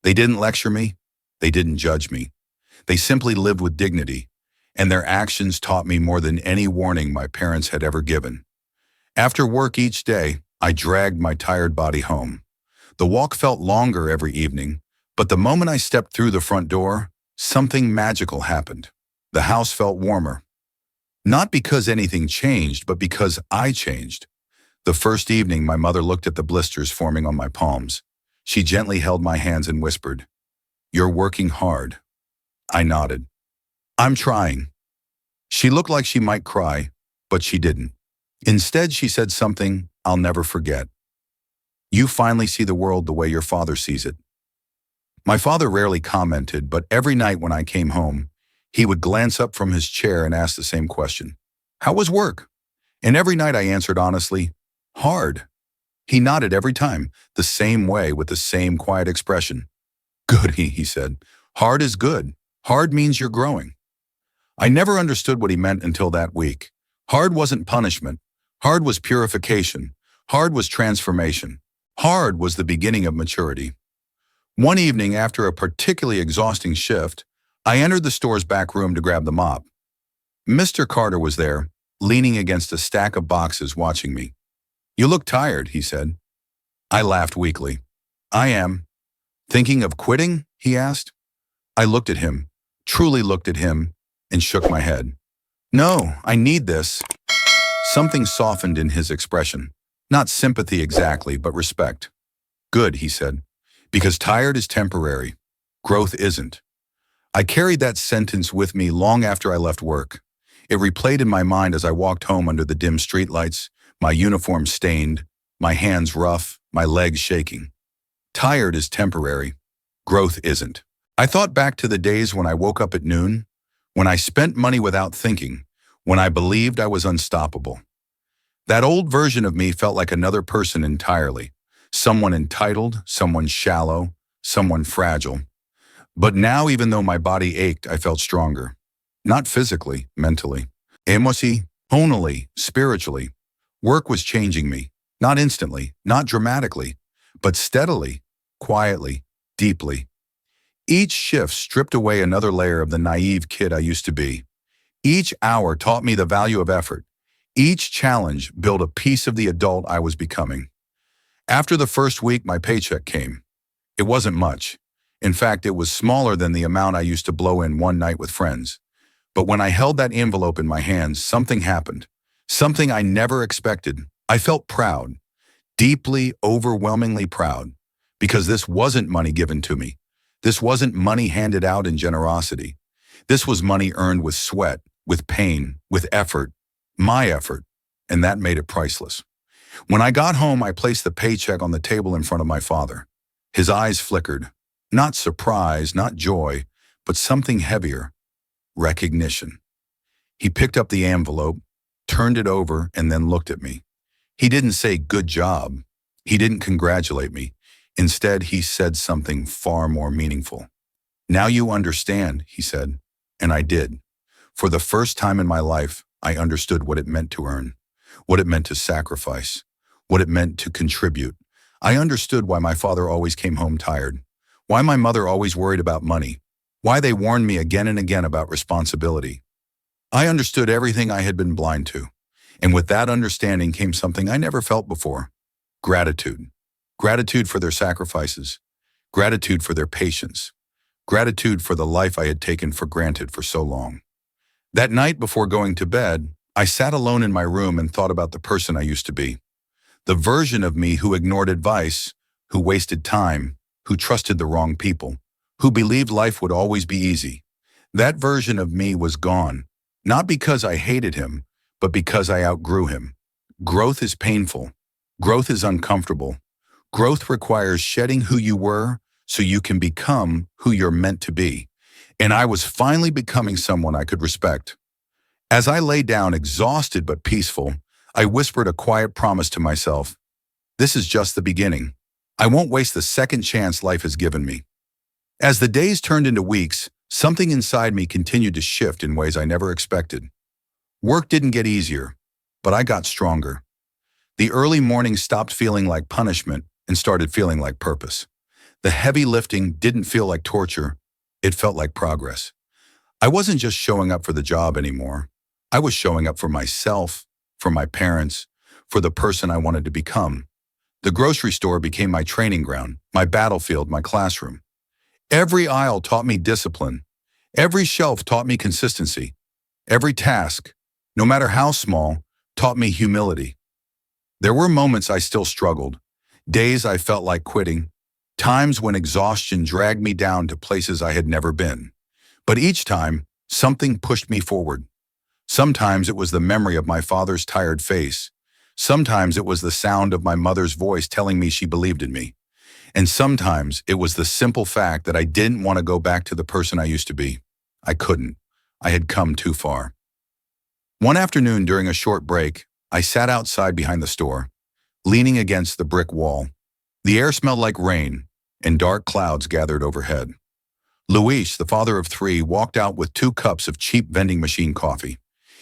They didn't lecture me. They didn't judge me. They simply lived with dignity, and their actions taught me more than any warning my parents had ever given. After work each day, I dragged my tired body home. The walk felt longer every evening, but the moment I stepped through the front door, something magical happened. The house felt warmer. Not because anything changed, but because I changed. The first evening, my mother looked at the blisters forming on my palms. She gently held my hands and whispered, You're working hard. I nodded. I'm trying. She looked like she might cry, but she didn't. Instead, she said something I'll never forget. You finally see the world the way your father sees it. My father rarely commented, but every night when I came home, he would glance up from his chair and ask the same question. How was work? And every night I answered honestly, hard. He nodded every time, the same way with the same quiet expression. Good, he said. Hard is good. Hard means you're growing. I never understood what he meant until that week. Hard wasn't punishment. Hard was purification. Hard was transformation. Hard was the beginning of maturity. One evening after a particularly exhausting shift, I entered the store's back room to grab the mop. Mr. Carter was there, leaning against a stack of boxes watching me. You look tired, he said. I laughed weakly. I am. Thinking of quitting? He asked. I looked at him, truly looked at him, and shook my head. No, I need this. Something softened in his expression. Not sympathy exactly, but respect. Good, he said, because tired is temporary. Growth isn't. I carried that sentence with me long after I left work. It replayed in my mind as I walked home under the dim streetlights, my uniform stained, my hands rough, my legs shaking. Tired is temporary. Growth isn't. I thought back to the days when I woke up at noon, when I spent money without thinking, when I believed I was unstoppable. That old version of me felt like another person entirely. Someone entitled, someone shallow, someone fragile. But now, even though my body ached, I felt stronger. Not physically, mentally. Emotionally, spiritually. Work was changing me. Not instantly, not dramatically, but steadily, quietly, deeply. Each shift stripped away another layer of the naive kid I used to be. Each hour taught me the value of effort. Each challenge built a piece of the adult I was becoming. After the first week, my paycheck came. It wasn't much. In fact, it was smaller than the amount I used to blow in one night with friends. But when I held that envelope in my hands, something happened. Something I never expected. I felt proud. Deeply, overwhelmingly proud. Because this wasn't money given to me. This wasn't money handed out in generosity. This was money earned with sweat, with pain, with effort. My effort. And that made it priceless. When I got home, I placed the paycheck on the table in front of my father. His eyes flickered. Not surprise, not joy, but something heavier. Recognition. He picked up the envelope, turned it over, and then looked at me. He didn't say, good job. He didn't congratulate me. Instead, he said something far more meaningful. Now you understand, he said, and I did. For the first time in my life, I understood what it meant to earn, what it meant to sacrifice, what it meant to contribute. I understood why my father always came home tired, why my mother always worried about money, why they warned me again and again about responsibility. I understood everything I had been blind to, and with that understanding came something I never felt before: gratitude. Gratitude for their sacrifices, gratitude for their patience, gratitude for the life I had taken for granted for so long. That night before going to bed, I sat alone in my room and thought about the person I used to be. The version of me who ignored advice, who wasted time, who trusted the wrong people, who believed life would always be easy. That version of me was gone, not because I hated him, but because I outgrew him. Growth is painful. Growth is uncomfortable. Growth requires shedding who you were so you can become who you're meant to be. And I was finally becoming someone I could respect. As I lay down exhausted but peaceful, I whispered a quiet promise to myself. This is just the beginning. I won't waste the second chance life has given me. As the days turned into weeks, something inside me continued to shift in ways I never expected. Work didn't get easier, but I got stronger. The early mornings stopped feeling like punishment and started feeling like purpose. The heavy lifting didn't feel like torture. It felt like progress. I wasn't just showing up for the job anymore. I was showing up for myself, for my parents, for the person I wanted to become. The grocery store became my training ground, my battlefield, my classroom. Every aisle taught me discipline. Every shelf taught me consistency. Every task, no matter how small, taught me humility. There were moments I still struggled, days I felt like quitting, Times when exhaustion dragged me down to places I had never been. But each time, something pushed me forward. Sometimes it was the memory of my father's tired face. Sometimes it was the sound of my mother's voice telling me she believed in me. And sometimes it was the simple fact that I didn't want to go back to the person I used to be. I couldn't. I had come too far. One afternoon during a short break, I sat outside behind the store, leaning against the brick wall. The air smelled like rain, and dark clouds gathered overhead. Luis, the father of three, walked out with 2 cups of cheap vending machine coffee.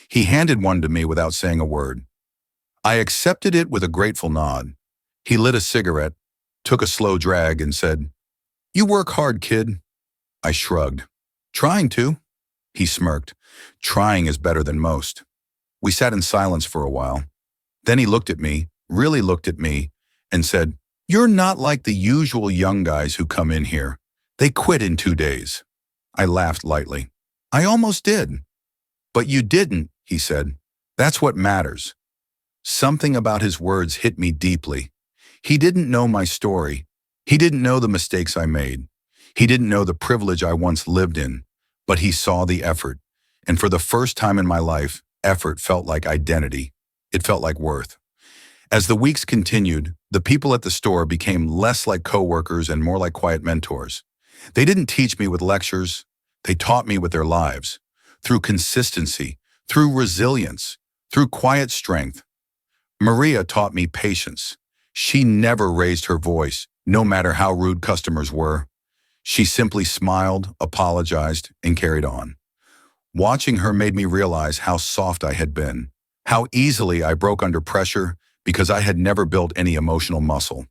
He handed one to me without saying a word. I accepted it with a grateful nod. He lit a cigarette, took a slow drag, and said, "You work hard, kid." I shrugged. "Trying to." He smirked. "Trying is better than most." We sat in silence for a while. Then he looked at me, really looked at me, and said, "You're not like the usual young guys who come in here. They quit in 2 days." I laughed lightly. "I almost did." "But you didn't," he said. "That's what matters." Something about his words hit me deeply. He didn't know my story. He didn't know the mistakes I made. He didn't know the privilege I once lived in. But he saw the effort. And for the first time in my life, effort felt like identity. It felt like worth. As the weeks continued, the people at the store became less like coworkers and more like quiet mentors. They didn't teach me with lectures. They taught me with their lives. Through consistency, through resilience, through quiet strength. Maria taught me patience. She never raised her voice, no matter how rude customers were. She simply smiled, apologized, and carried on. Watching her made me realize how soft I had been, how easily I broke under pressure because I had never built any emotional muscle.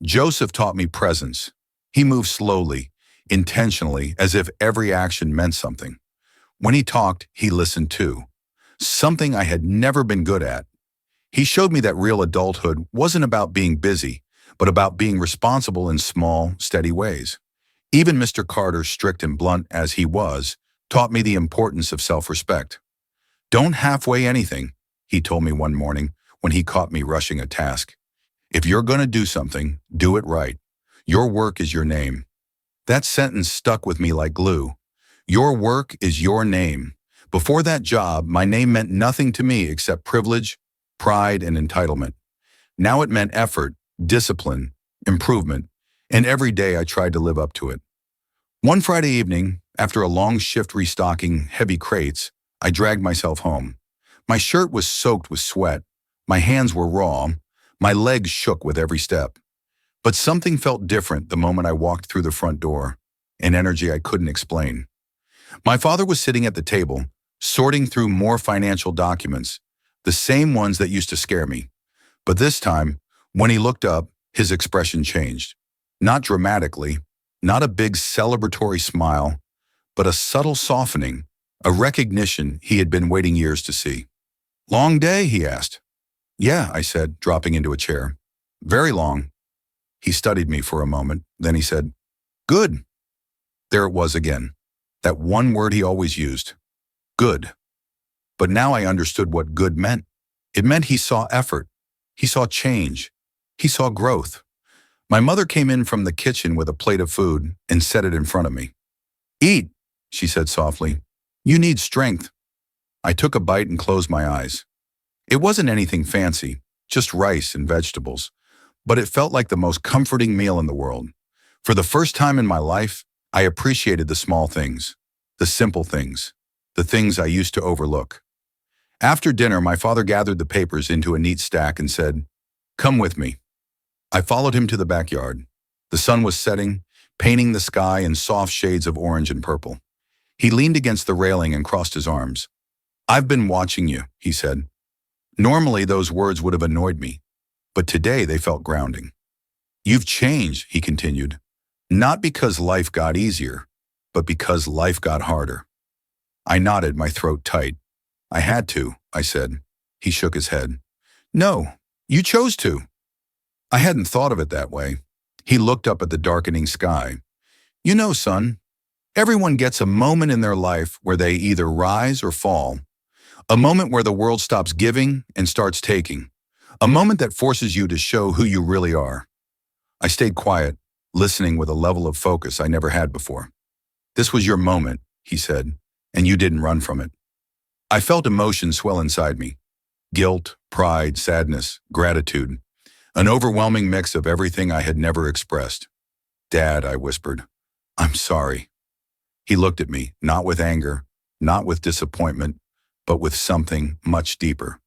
Joseph taught me presence. He moved slowly, intentionally, as if every action meant something. When he talked, he listened too. Something I had never been good at. He showed me that real adulthood wasn't about being busy, but about being responsible in small, steady ways. Even Mr. Carter, strict and blunt as he was, taught me the importance of self-respect. "Don't halfway anything," he told me one morning when he caught me rushing a task. "If you're going to do something, do it right. Your work is your name." That sentence stuck with me like glue. Your work is your name. Before that job, my name meant nothing to me except privilege, pride, and entitlement. Now it meant effort, discipline, improvement, and every day I tried to live up to it. One Friday evening, after a long shift restocking heavy crates, I dragged myself home. My shirt was soaked with sweat, my hands were raw, my legs shook with every step. But something felt different the moment I walked through the front door, an energy I couldn't explain. My father was sitting at the table, sorting through more financial documents, the same ones that used to scare me. But this time, when he looked up, his expression changed. Not dramatically, not a big celebratory smile, but a subtle softening, a recognition he had been waiting years to see. "Long day?" he asked. "Yeah," I said, dropping into a chair. "Very long." He studied me for a moment, then he said, "Good." There it was again, that one word he always used, good. But now I understood what good meant. It meant he saw effort, he saw change, he saw growth. My mother came in from the kitchen with a plate of food and set it in front of me. "Eat," she said softly. "You need strength." I took a bite and closed my eyes. It wasn't anything fancy, just rice and vegetables, but it felt like the most comforting meal in the world. For the first time in my life, I appreciated the small things, the simple things, the things I used to overlook. After dinner, my father gathered the papers into a neat stack and said, "Come with me." I followed him to the backyard. The sun was setting, painting the sky in soft shades of orange and purple. He leaned against the railing and crossed his arms. "I've been watching you," he said. Normally, those words would have annoyed me, but today they felt grounding. "You've changed," he continued, "not because life got easier, but because life got harder." I nodded, my throat tight. "I had to," I said. He shook his head. "No, you chose to." I hadn't thought of it that way. He looked up at the darkening sky. "You know, son, everyone gets a moment in their life where they either rise or fall. A moment where the world stops giving and starts taking. A moment that forces you to show who you really are." I stayed quiet, listening with a level of focus I never had before. "This was your moment," he said, "and you didn't run from it." I felt emotion swell inside me. Guilt, pride, sadness, gratitude. An overwhelming mix of everything I had never expressed. "Dad," I whispered, "I'm sorry." He looked at me, not with anger, not with disappointment, but with something much deeper.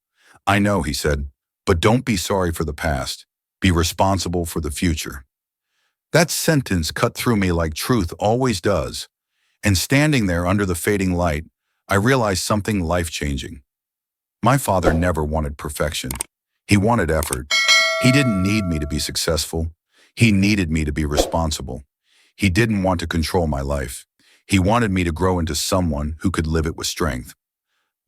"I know," he said, "but don't be sorry for the past. Be responsible for the future." That sentence cut through me like truth always does, and standing there under the fading light, I realized something life-changing. My father never wanted perfection. He wanted effort. He didn't need me to be successful. He needed me to be responsible. He didn't want to control my life. He wanted me to grow into someone who could live it with strength.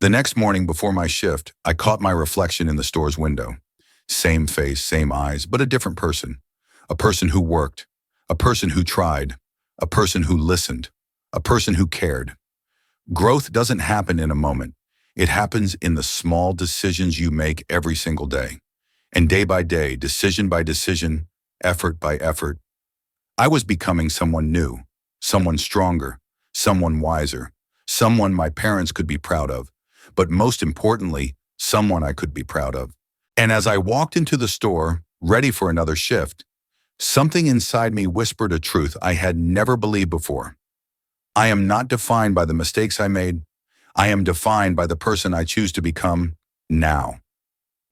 The next morning before my shift, I caught my reflection in the store's window. Same face, same eyes, but a different person. A person who worked. A person who tried. A person who listened. A person who cared. Growth doesn't happen in a moment. It happens in the small decisions you make every single day. And day by day, decision by decision, effort by effort, I was becoming someone new, someone stronger, someone wiser, someone my parents could be proud of, but most importantly, someone I could be proud of. And as I walked into the store, ready for another shift, something inside me whispered a truth I had never believed before. I am not defined by the mistakes I made. I am defined by the person I choose to become now.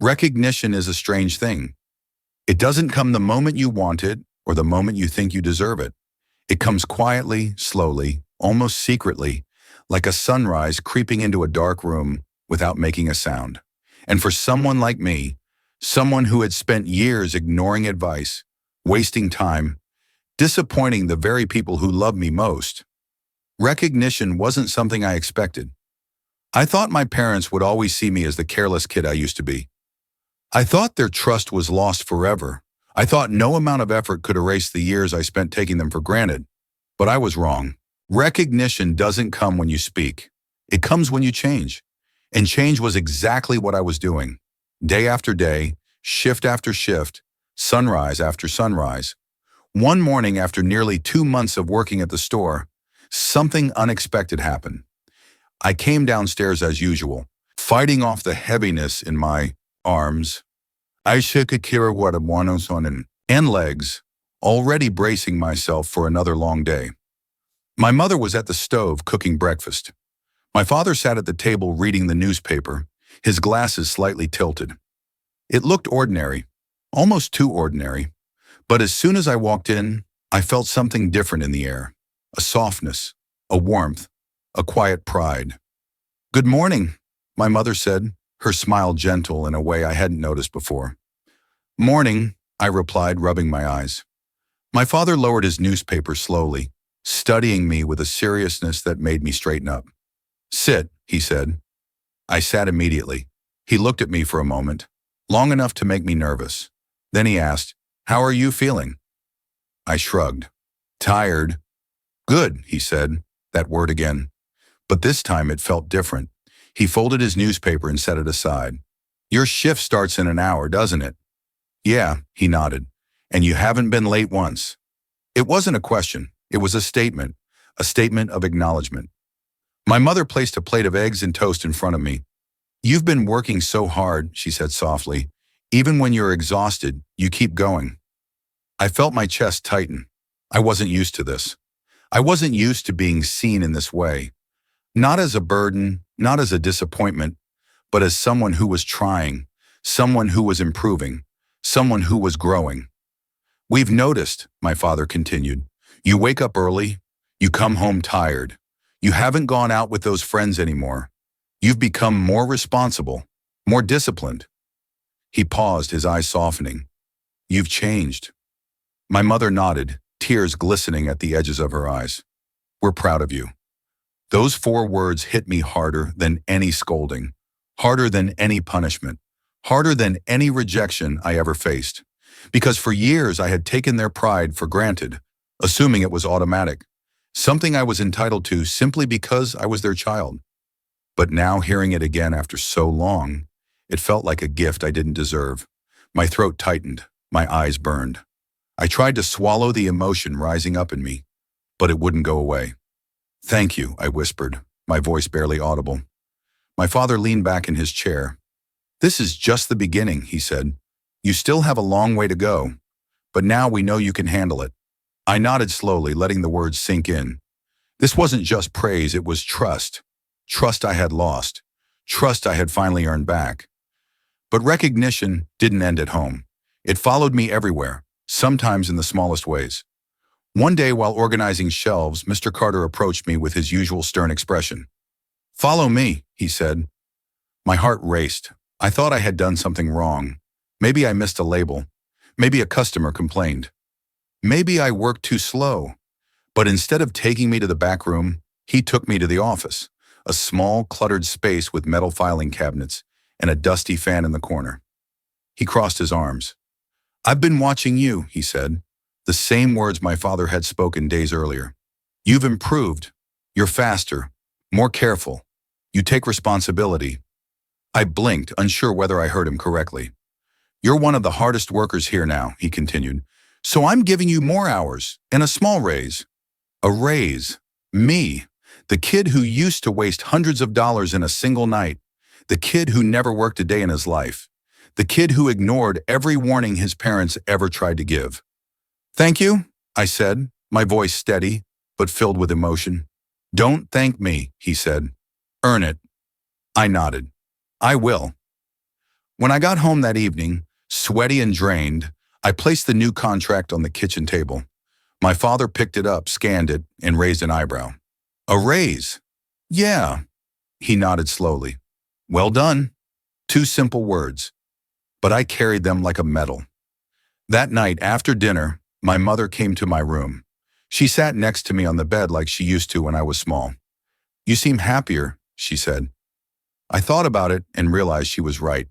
Recognition is a strange thing. It doesn't come the moment you want it or the moment you think you deserve it. It comes quietly, slowly, almost secretly, like a sunrise creeping into a dark room without making a sound. And for someone like me, someone who had spent years ignoring advice, wasting time, disappointing the very people who love me most, recognition wasn't something I expected. I thought my parents would always see me as the careless kid I used to be. I thought their trust was lost forever. I thought no amount of effort could erase the years I spent taking them for granted. But I was wrong. Recognition doesn't come when you speak. It comes when you change. And change was exactly what I was doing. Day after day, shift after shift, sunrise after sunrise. One morning after nearly 2 months of working at the store, something unexpected happened. I came downstairs as usual, fighting off the heaviness in my arms. I shook Akira Wadabuano and legs, already bracing myself for another long day. My mother was at the stove cooking breakfast. My father sat at the table reading the newspaper, his glasses slightly tilted. It looked ordinary, almost too ordinary. But as soon as I walked in, I felt something different in the air. A softness, a warmth, a quiet pride. "Good morning," my mother said, her smile gentle in a way I hadn't noticed before. "Morning," I replied, rubbing my eyes. My father lowered his newspaper slowly, studying me with a seriousness that made me straighten up. "Sit," he said. I sat immediately. He looked at me for a moment, long enough to make me nervous. Then he asked, "How are you feeling?" I shrugged. "Tired." "Good," he said, that word again. But this time it felt different. He folded his newspaper and set it aside. "Your shift starts in an hour, doesn't it?" "Yeah," he nodded. "And you haven't been late once." It wasn't a question. It was a statement of acknowledgement. My mother placed a plate of eggs and toast in front of me. "You've been working so hard," she said softly. "Even when you're exhausted, you keep going." I felt my chest tighten. I wasn't used to this. I wasn't used to being seen in this way. Not as a burden, not as a disappointment, but as someone who was trying, someone who was improving, someone who was growing. "We've noticed," my father continued, "you wake up early, you come home tired. You haven't gone out with those friends anymore. You've become more responsible, more disciplined." He paused, his eyes softening. "You've changed." My mother nodded, tears glistening at the edges of her eyes. "We're proud of you." Those 4 words hit me harder than any scolding, harder than any punishment, harder than any rejection I ever faced. Because for years I had taken their pride for granted, assuming it was automatic, something I was entitled to simply because I was their child. But now, hearing it again after so long, it felt like a gift I didn't deserve. My throat tightened, my eyes burned. I tried to swallow the emotion rising up in me, but it wouldn't go away. "Thank you," I whispered, my voice barely audible. My father leaned back in his chair. "This is just the beginning," he said. "You still have a long way to go, but now we know you can handle it." I nodded slowly, letting the words sink in. This wasn't just praise, it was trust. Trust I had lost. Trust I had finally earned back. But recognition didn't end at home. It followed me everywhere, sometimes in the smallest ways. One day while organizing shelves, Mr. Carter approached me with his usual stern expression. "Follow me," he said. My heart raced. I thought I had done something wrong. Maybe I missed a label. Maybe a customer complained. Maybe I worked too slow. But instead of taking me to the back room, he took me to the office, a small, cluttered space with metal filing cabinets and a dusty fan in the corner. He crossed his arms. "I've been watching you," he said, the same words my father had spoken days earlier. "You've improved. You're faster, more careful. You take responsibility." I blinked, unsure whether I heard him correctly. "You're one of the hardest workers here now," he continued. "So I'm giving you more hours and a small raise." A raise. Me. The kid who used to waste hundreds of dollars in a single night. The kid who never worked a day in his life. The kid who ignored every warning his parents ever tried to give. "Thank you," I said, my voice steady, but filled with emotion. "Don't thank me," he said. "Earn it." I nodded. "I will." When I got home that evening, sweaty and drained, I placed the new contract on the kitchen table. My father picked it up, scanned it, and raised an eyebrow. "A raise?" "Yeah." He nodded slowly. "Well done." 2 simple words, but I carried them like a medal. That night, after dinner, my mother came to my room. She sat next to me on the bed like she used to when I was small. "You seem happier," she said. I thought about it and realized she was right.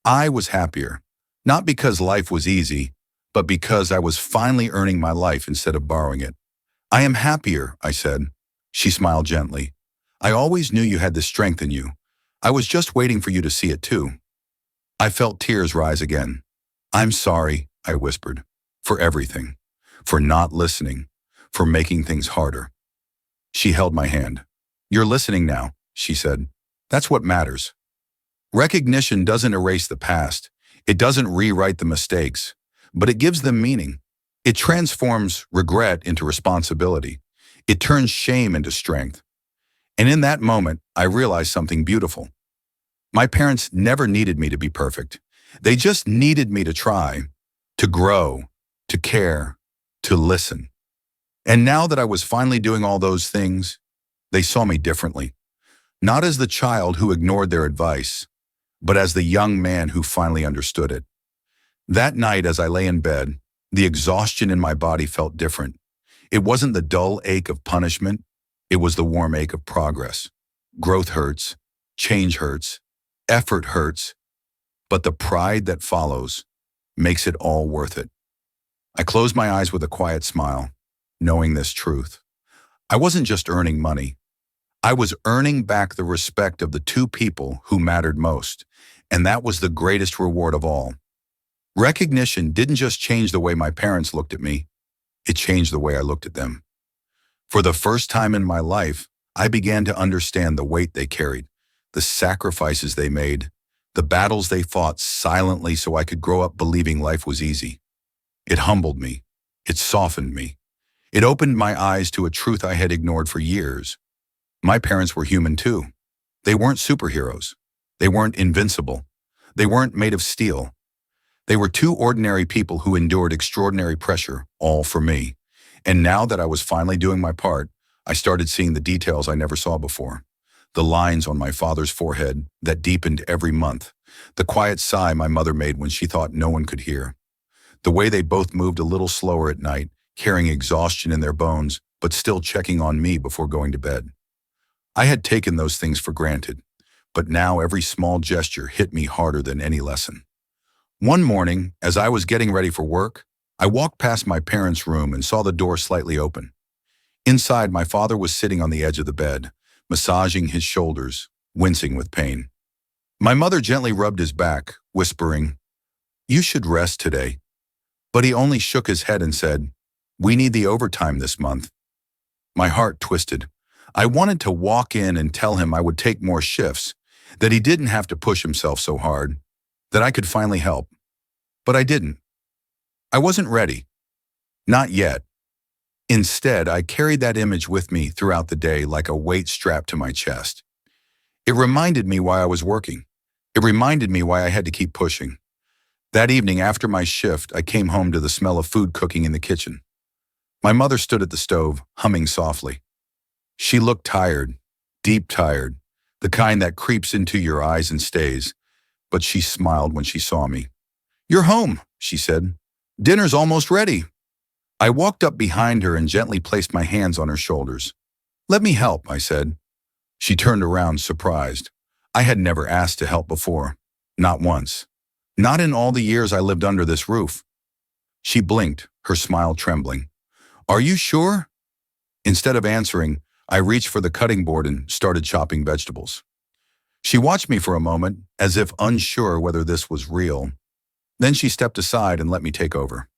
I was happier, not because life was easy, but because I was finally earning my life instead of borrowing it. "I am happier," I said. She smiled gently. "I always knew you had the strength in you. I was just waiting for you to see it too." I felt tears rise again. "I'm sorry," I whispered, "for everything, for not listening, for making things harder." She held my hand. "You're listening now," she said. "That's what matters." Recognition doesn't erase the past. It doesn't rewrite the mistakes, but it gives them meaning. It transforms regret into responsibility. It turns shame into strength. And in that moment, I realized something beautiful. My parents never needed me to be perfect. They just needed me to try, to grow, to care, to listen. And now that I was finally doing all those things, they saw me differently. Not as the child who ignored their advice, but as the young man who finally understood it. That night, as I lay in bed, the exhaustion in my body felt different. It wasn't the dull ache of punishment. It was the warm ache of progress. Growth hurts, change hurts, effort hurts, but the pride that follows makes it all worth it. I closed my eyes with a quiet smile, knowing this truth. I wasn't just earning money. I was earning back the respect of the 2 people who mattered most, and that was the greatest reward of all. Recognition didn't just change the way my parents looked at me, it changed the way I looked at them. For the first time in my life, I began to understand the weight they carried, the sacrifices they made, the battles they fought silently so I could grow up believing life was easy. It humbled me. It softened me. It opened my eyes to a truth I had ignored for years. My parents were human too. They weren't superheroes. They weren't invincible. They weren't made of steel. They were 2 ordinary people who endured extraordinary pressure, all for me. And now that I was finally doing my part, I started seeing the details I never saw before. The lines on my father's forehead that deepened every month. The quiet sigh my mother made when she thought no one could hear. The way they both moved a little slower at night, carrying exhaustion in their bones, but still checking on me before going to bed. I had taken those things for granted, but now every small gesture hit me harder than any lesson. One morning, as I was getting ready for work, I walked past my parents' room and saw the door slightly open. Inside, my father was sitting on the edge of the bed, massaging his shoulders, wincing with pain. My mother gently rubbed his back, whispering, "You should rest today." But he only shook his head and said, "We need the overtime this month." My heart twisted. I wanted to walk in and tell him I would take more shifts, that he didn't have to push himself so hard, that I could finally help. But I didn't. I wasn't ready. Not yet. Instead, I carried that image with me throughout the day like a weight strapped to my chest. It reminded me why I was working. It reminded me why I had to keep pushing. That evening after my shift, I came home to the smell of food cooking in the kitchen. My mother stood at the stove, humming softly. She looked tired, deep tired, the kind that creeps into your eyes and stays, but she smiled when she saw me. "You're home," she said. "Dinner's almost ready." I walked up behind her and gently placed my hands on her shoulders. "Let me help," I said. She turned around, surprised. I had never asked to help before. Not once. Not in all the years I lived under this roof. She blinked, her smile trembling. "Are you sure?" Instead of answering, I reached for the cutting board and started chopping vegetables. She watched me for a moment, as if unsure whether this was real. Then she stepped aside and let me take over.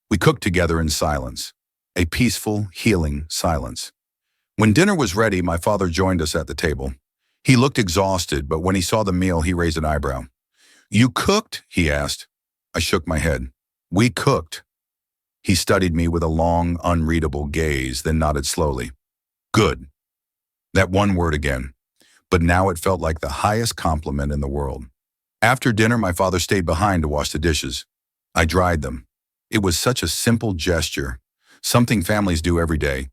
We cooked together in silence, a peaceful, healing silence. When dinner was ready, my father joined us at the table. He looked exhausted, but when he saw the meal, he raised an eyebrow. "You cooked?" he asked. I shook my head. "We cooked." He studied me with a long, unreadable gaze, then nodded slowly. "Good." That one word again. But now it felt like the highest compliment in the world. After dinner, my father stayed behind to wash the dishes. I dried them. It was such a simple gesture, something families do every day.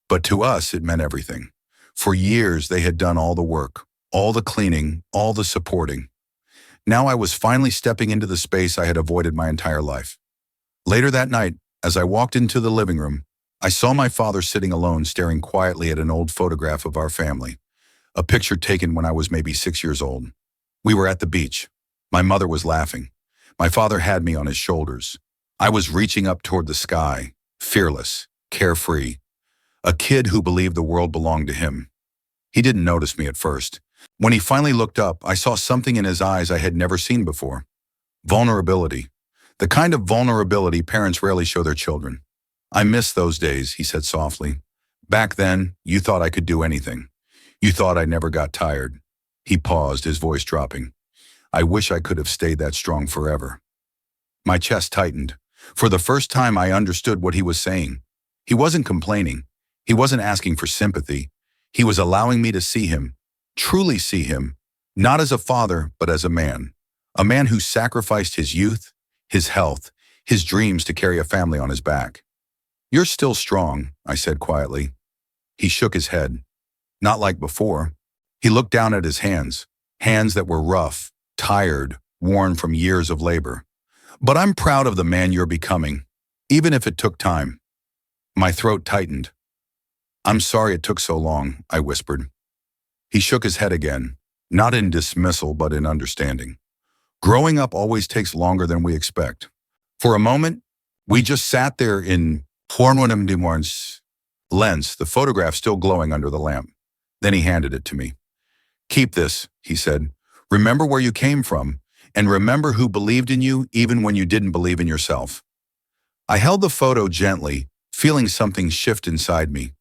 But to us, it meant everything. For years, they had done all the work, all the cleaning, all the supporting. Now I was finally stepping into the space I had avoided my entire life. Later that night, as I walked into the living room, I saw my father sitting alone, staring quietly at an old photograph of our family, a picture taken when I was maybe 6 years old. We were at the beach. My mother was laughing. My father had me on his shoulders. I was reaching up toward the sky, fearless, carefree, a kid who believed the world belonged to him. He didn't notice me at first. When he finally looked up, I saw something in his eyes I had never seen before. Vulnerability. The kind of vulnerability parents rarely show their children. "I miss those days," he said softly. "Back then, you thought I could do anything. You thought I never got tired." He paused, his voice dropping. "I wish I could have stayed that strong forever." My chest tightened. For the first time, I understood what he was saying. He wasn't complaining. He wasn't asking for sympathy. He was allowing me to see him, truly see him, not as a father, but as a man who sacrificed his youth, his health, his dreams to carry a family on his back. "You're still strong," I said quietly. He shook his head. Not like before. He looked down at his hands that were rough, tired, worn from years of labor. "But I'm proud of the man you're becoming, even if it took time." My throat tightened. "I'm sorry it took so long," I whispered. He shook his head again, not in dismissal but in understanding. "Growing up always takes longer than we expect." For a moment, we just sat there in Hornwinham de Morn's lens, the photograph still glowing under the lamp. Then he handed it to me. "Keep this," he said. "Remember where you came from, and remember who believed in you even when you didn't believe in yourself." I held the photo gently, feeling something shift inside me,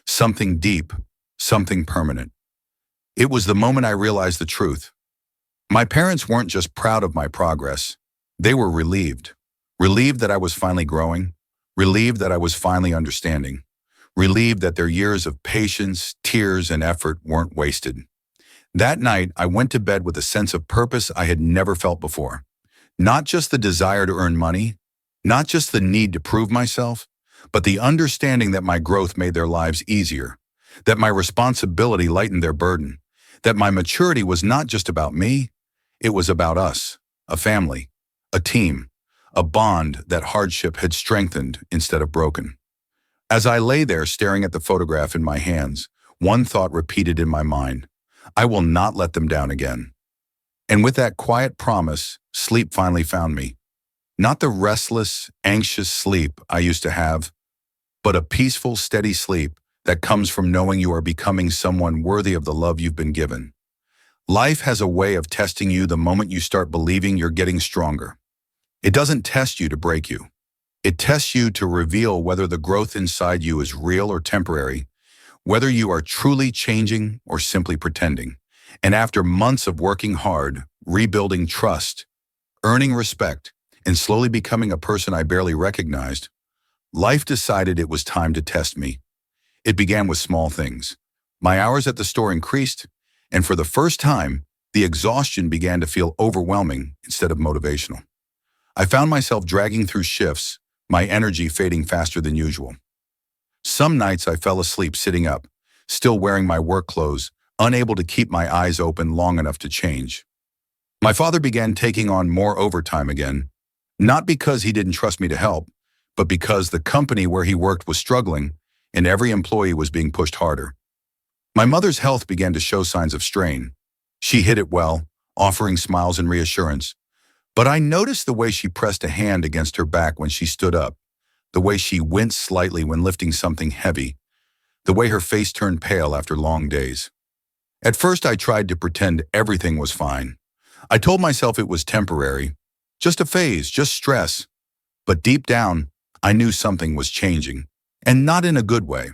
something deep, something permanent. It was the moment I realized the truth. My parents weren't just proud of my progress. They were relieved. Relieved that I was finally growing. Relieved that I was finally understanding. Relieved that their years of patience, tears, and effort weren't wasted. That night, I went to bed with a sense of purpose I had never felt before. Not just the desire to earn money, not just the need to prove myself, but the understanding that my growth made their lives easier, that my responsibility lightened their burden, that my maturity was not just about me, it was about us, a family, a team, a bond that hardship had strengthened instead of broken. As I lay there staring at the photograph in my hands, one thought repeated in my mind: I will not let them down again. And with that quiet promise, sleep finally found me. Not the restless, anxious sleep I used to have, but a peaceful, steady sleep that comes from knowing you are becoming someone worthy of the love you've been given. Life has a way of testing you the moment you start believing you're getting stronger. It doesn't test you to break you. It tests you to reveal whether the growth inside you is real or temporary, whether you are truly changing or simply pretending. And after months of working hard, rebuilding trust, earning respect, and slowly becoming a person I barely recognized, life decided it was time to test me. It began with small things. My hours at the store increased, and for the first time, the exhaustion began to feel overwhelming instead of motivational. I found myself dragging through shifts, my energy fading faster than usual. Some nights I fell asleep sitting up, still wearing my work clothes, unable to keep my eyes open long enough to change. My father began taking on more overtime again, not because he didn't trust me to help, but because the company where he worked was struggling and every employee was being pushed harder. My mother's health began to show signs of strain. She hid it well, offering smiles and reassurance. But I noticed the way she pressed a hand against her back when she stood up, the way she winced slightly when lifting something heavy, the way her face turned pale after long days. At first, I tried to pretend everything was fine. I told myself it was temporary, just a phase, just stress. But deep down, I knew something was changing, and not in a good way.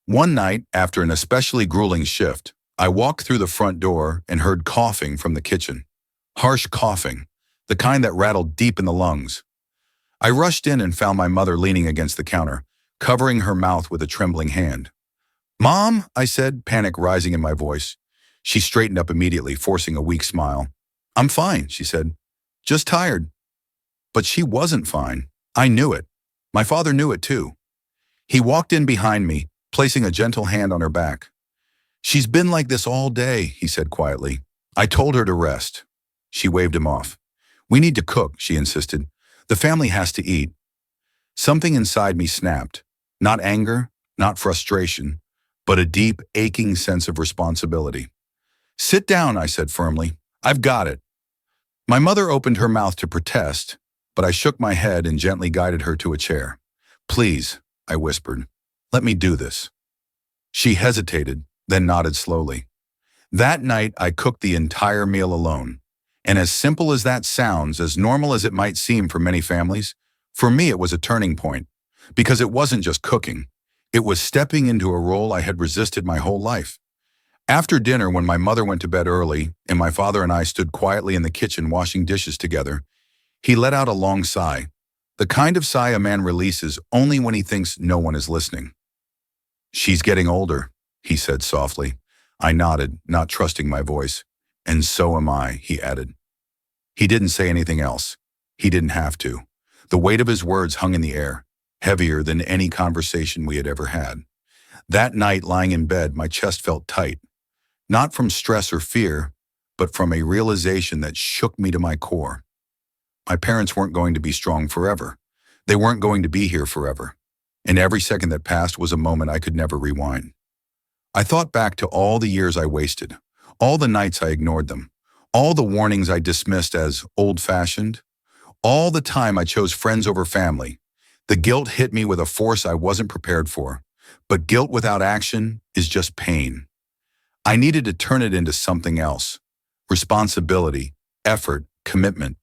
One night, after an especially grueling shift, I walked through the front door and heard coughing from the kitchen. Harsh coughing, the kind that rattled deep in the lungs. I rushed in and found my mother leaning against the counter, covering her mouth with a trembling hand. "Mom," I said, panic rising in my voice. She straightened up immediately, forcing a weak smile. "I'm fine," she said. "Just tired." But she wasn't fine. I knew it. My father knew it too. He walked in behind me, placing a gentle hand on her back. "She's been like this all day," he said quietly. I told her to rest. She waved him off. "We need to cook," she insisted. "The family has to eat." Something inside me snapped. Not anger, not frustration, but a deep, aching sense of responsibility. "Sit down," I said firmly. "I've got it." My mother opened her mouth to protest, but I shook my head and gently guided her to a chair. "Please," I whispered, "let me do this." She hesitated, then nodded slowly. That night, I cooked the entire meal alone. And as simple as that sounds, as normal as it might seem for many families, for me it was a turning point. Because it wasn't just cooking. It was stepping into a role I had resisted my whole life. After dinner, when my mother went to bed early and my father and I stood quietly in the kitchen washing dishes together, he let out a long sigh, the kind of sigh a man releases only when he thinks no one is listening. "She's getting older," he said softly. I nodded, not trusting my voice. "And so am I," he added. He didn't say anything else. He didn't have to. The weight of his words hung in the air, heavier than any conversation we had ever had. That night, lying in bed, my chest felt tight. Not from stress or fear, but from a realization that shook me to my core. My parents weren't going to be strong forever. They weren't going to be here forever. And every second that passed was a moment I could never rewind. I thought back to all the years I wasted, all the nights I ignored them, all the warnings I dismissed as old-fashioned, all the time I chose friends over family. The guilt hit me with a force I wasn't prepared for. But guilt without action is just pain. I needed to turn it into something else. Responsibility, effort, commitment.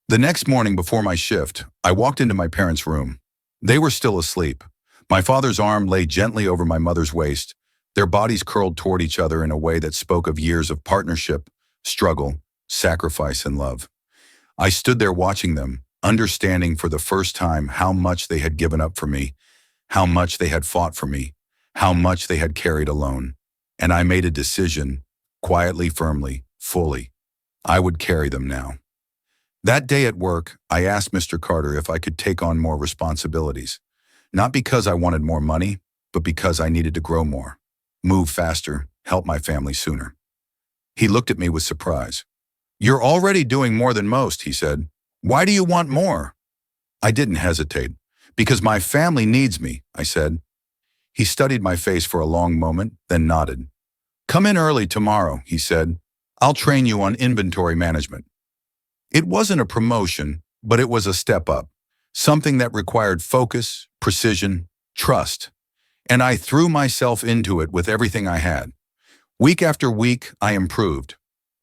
The next morning before my shift, I walked into my parents' room. They were still asleep. My father's arm lay gently over my mother's waist, their bodies curled toward each other in a way that spoke of years of partnership, struggle, sacrifice, and love. I stood there watching them, understanding for the first time how much they had given up for me, how much they had fought for me, how much they had carried alone. And I made a decision, quietly, firmly, fully. I would carry them now. That day at work, I asked Mr. Carter if I could take on more responsibilities. Not because I wanted more money, but because I needed to grow more, move faster, help my family sooner. He looked at me with surprise. "You're already doing more than most," he said. "Why do you want more?" I didn't hesitate. "Because my family needs me," I said. He studied my face for a long moment, then nodded. "Come in early tomorrow," he said. "I'll train you on inventory management." It wasn't a promotion, but it was a step up, something that required focus, precision, trust. And I threw myself into it with everything I had. Week after week, I improved.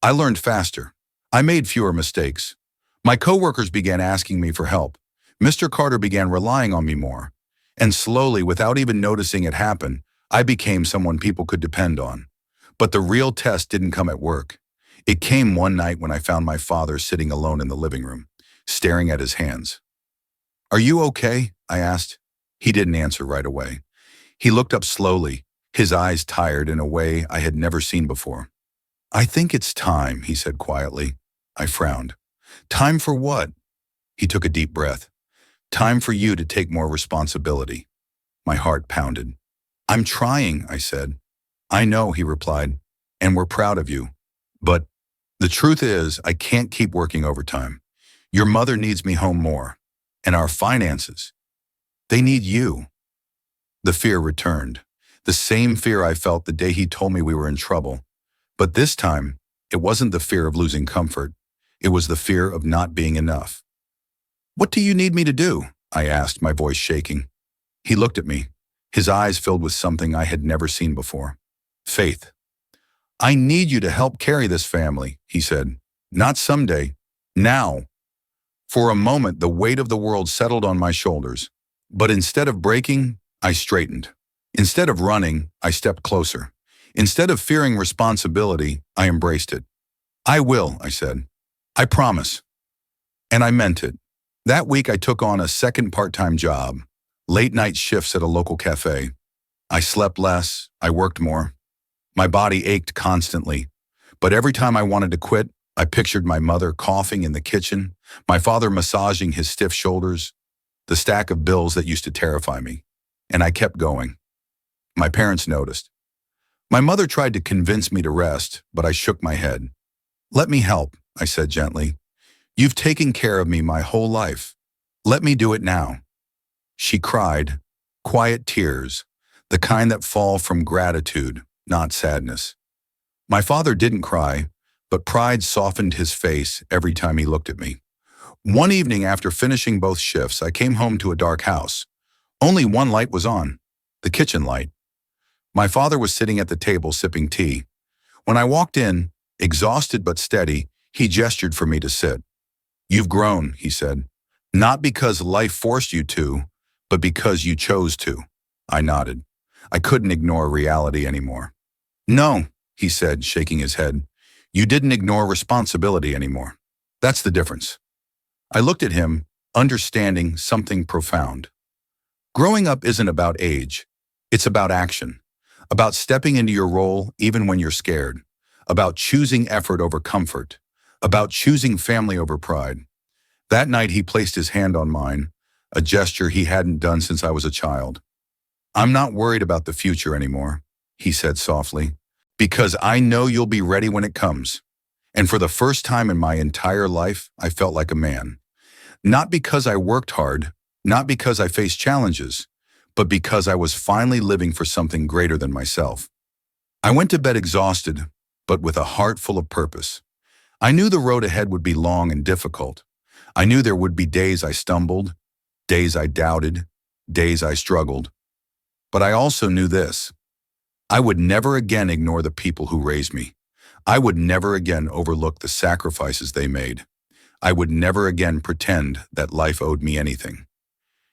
I learned faster. I made fewer mistakes. My coworkers began asking me for help. Mr. Carter began relying on me more. And slowly, without even noticing it happen, I became someone people could depend on. But the real test didn't come at work. It came one night when I found my father sitting alone in the living room, staring at his hands. "Are you okay?" I asked. He didn't answer right away. He looked up slowly, his eyes tired in a way I had never seen before. "I think it's time," he said quietly. I frowned. "Time for what?" He took a deep breath. "Time for you to take more responsibility." My heart pounded. "I'm trying," I said. "I know," he replied, "and we're proud of you. But the truth is, I can't keep working overtime. Your mother needs me home more. And our finances, they need you." The fear returned. The same fear I felt the day he told me we were in trouble. But this time, it wasn't the fear of losing comfort. It was the fear of not being enough. "What do you need me to do?" I asked, my voice shaking. He looked at me, his eyes filled with something I had never seen before. "Faith. I need you to help carry this family," he said. "Not someday. Now." For a moment, the weight of the world settled on my shoulders. But instead of breaking, I straightened. Instead of running, I stepped closer. Instead of fearing responsibility, I embraced it. "I will," I said. "I promise." And I meant it. That week, I took on a second part-time job, late-night shifts at a local cafe. I slept less, I worked more. My body ached constantly. But every time I wanted to quit, I pictured my mother coughing in the kitchen, my father massaging his stiff shoulders, the stack of bills that used to terrify me. And I kept going. My parents noticed. My mother tried to convince me to rest, but I shook my head. "Let me help," I said gently. "You've taken care of me my whole life. Let me do it now." She cried, quiet tears, the kind that fall from gratitude, not sadness. My father didn't cry, but pride softened his face every time he looked at me. One evening after finishing both shifts, I came home to a dark house. Only one light was on, the kitchen light. My father was sitting at the table sipping tea. When I walked in, exhausted but steady, he gestured for me to sit. "You've grown," he said. "Not because life forced you to, but because you chose to." I nodded. I couldn't ignore reality anymore. "No," he said, shaking his head. "You didn't ignore responsibility anymore. That's the difference." I looked at him, understanding something profound. Growing up isn't about age. It's about action. About stepping into your role even when you're scared. About choosing effort over comfort. About choosing family over pride. That night he placed his hand on mine, a gesture he hadn't done since I was a child. "I'm not worried about the future anymore," he said softly, "because I know you'll be ready when it comes." And for the first time in my entire life, I felt like a man. Not because I worked hard, not because I faced challenges, but because I was finally living for something greater than myself. I went to bed exhausted, but with a heart full of purpose. I knew the road ahead would be long and difficult. I knew there would be days I stumbled, days I doubted, days I struggled. But I also knew this. I would never again ignore the people who raised me. I would never again overlook the sacrifices they made. I would never again pretend that life owed me anything.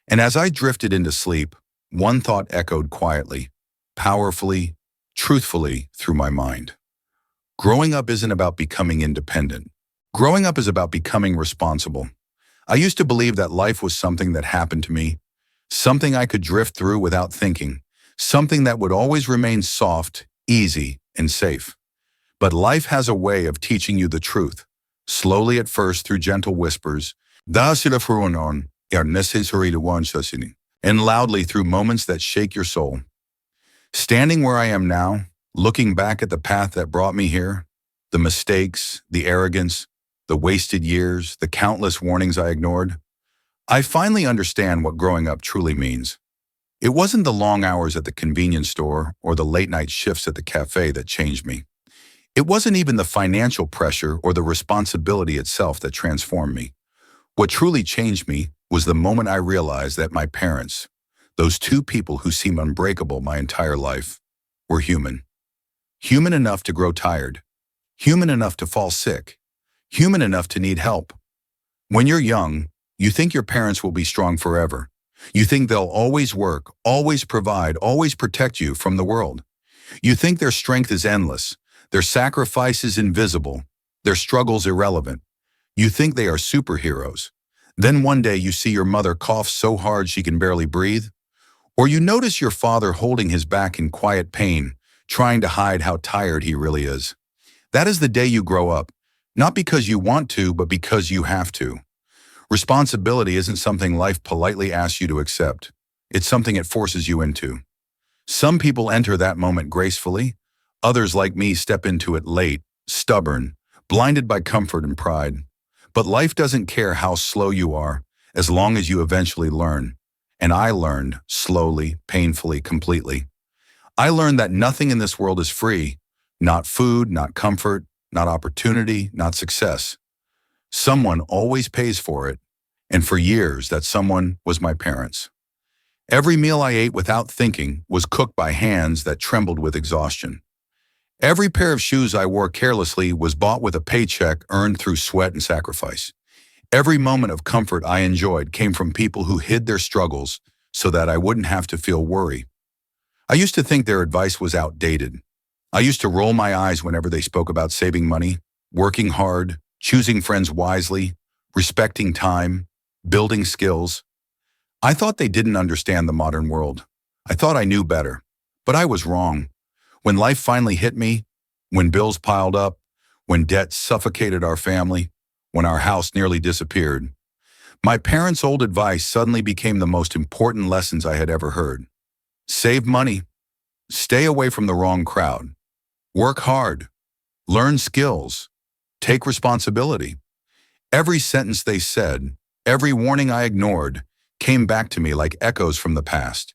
And as I drifted into sleep, one thought echoed quietly, powerfully, truthfully through my mind. Growing up isn't about becoming independent. Growing up is about becoming responsible. I used to believe that life was something that happened to me, something I could drift through without thinking, something that would always remain soft, easy, and safe. But life has a way of teaching you the truth, slowly at first through gentle whispers, and loudly through moments that shake your soul. Standing where I am now, looking back at the path that brought me here, the mistakes, the arrogance, the wasted years, the countless warnings I ignored, I finally understand what growing up truly means. It wasn't the long hours at the convenience store or the late-night shifts at the cafe that changed me. It wasn't even the financial pressure or the responsibility itself that transformed me. What truly changed me was the moment I realized that my parents, those two people who seemed unbreakable my entire life, were human. Human enough to grow tired. Human enough to fall sick. Human enough to need help. When you're young, You think your parents will be strong forever. You think they'll always work, always provide, always protect you from the world. You think their strength is endless, their sacrifice is invisible, their struggles irrelevant. You think they are superheroes. Then one day you see your mother cough so hard she can barely breathe, or you notice your father holding his back in quiet pain, trying to hide how tired he really is. That is the day you grow up, not because you want to, but because you have to. Responsibility isn't something life politely asks you to accept. It's something it forces you into. Some people enter that moment gracefully. Others, like me, step into it late, stubborn, blinded by comfort and pride. But life doesn't care how slow you are, as long as you eventually learn. And I learned, slowly, painfully, completely. I learned that nothing in this world is free. Not food, not comfort, not opportunity, not success. Someone always pays for it. And for years, that someone was my parents. Every meal I ate without thinking was cooked by hands that trembled with exhaustion. Every pair of shoes I wore carelessly was bought with a paycheck earned through sweat and sacrifice. Every moment of comfort I enjoyed came from people who hid their struggles so that I wouldn't have to feel worry. I used to think their advice was outdated. I used to roll my eyes whenever they spoke about saving money, working hard, choosing friends wisely, respecting time, building skills. I thought they didn't understand the modern world. I thought I knew better, but I was wrong. When life finally hit me, when bills piled up, when debt suffocated our family, when our house nearly disappeared, my parents' old advice suddenly became the most important lessons I had ever heard. Save money, stay away from the wrong crowd, work hard, learn skills, take responsibility. Every sentence they said, every warning I ignored, came back to me like echoes from the past,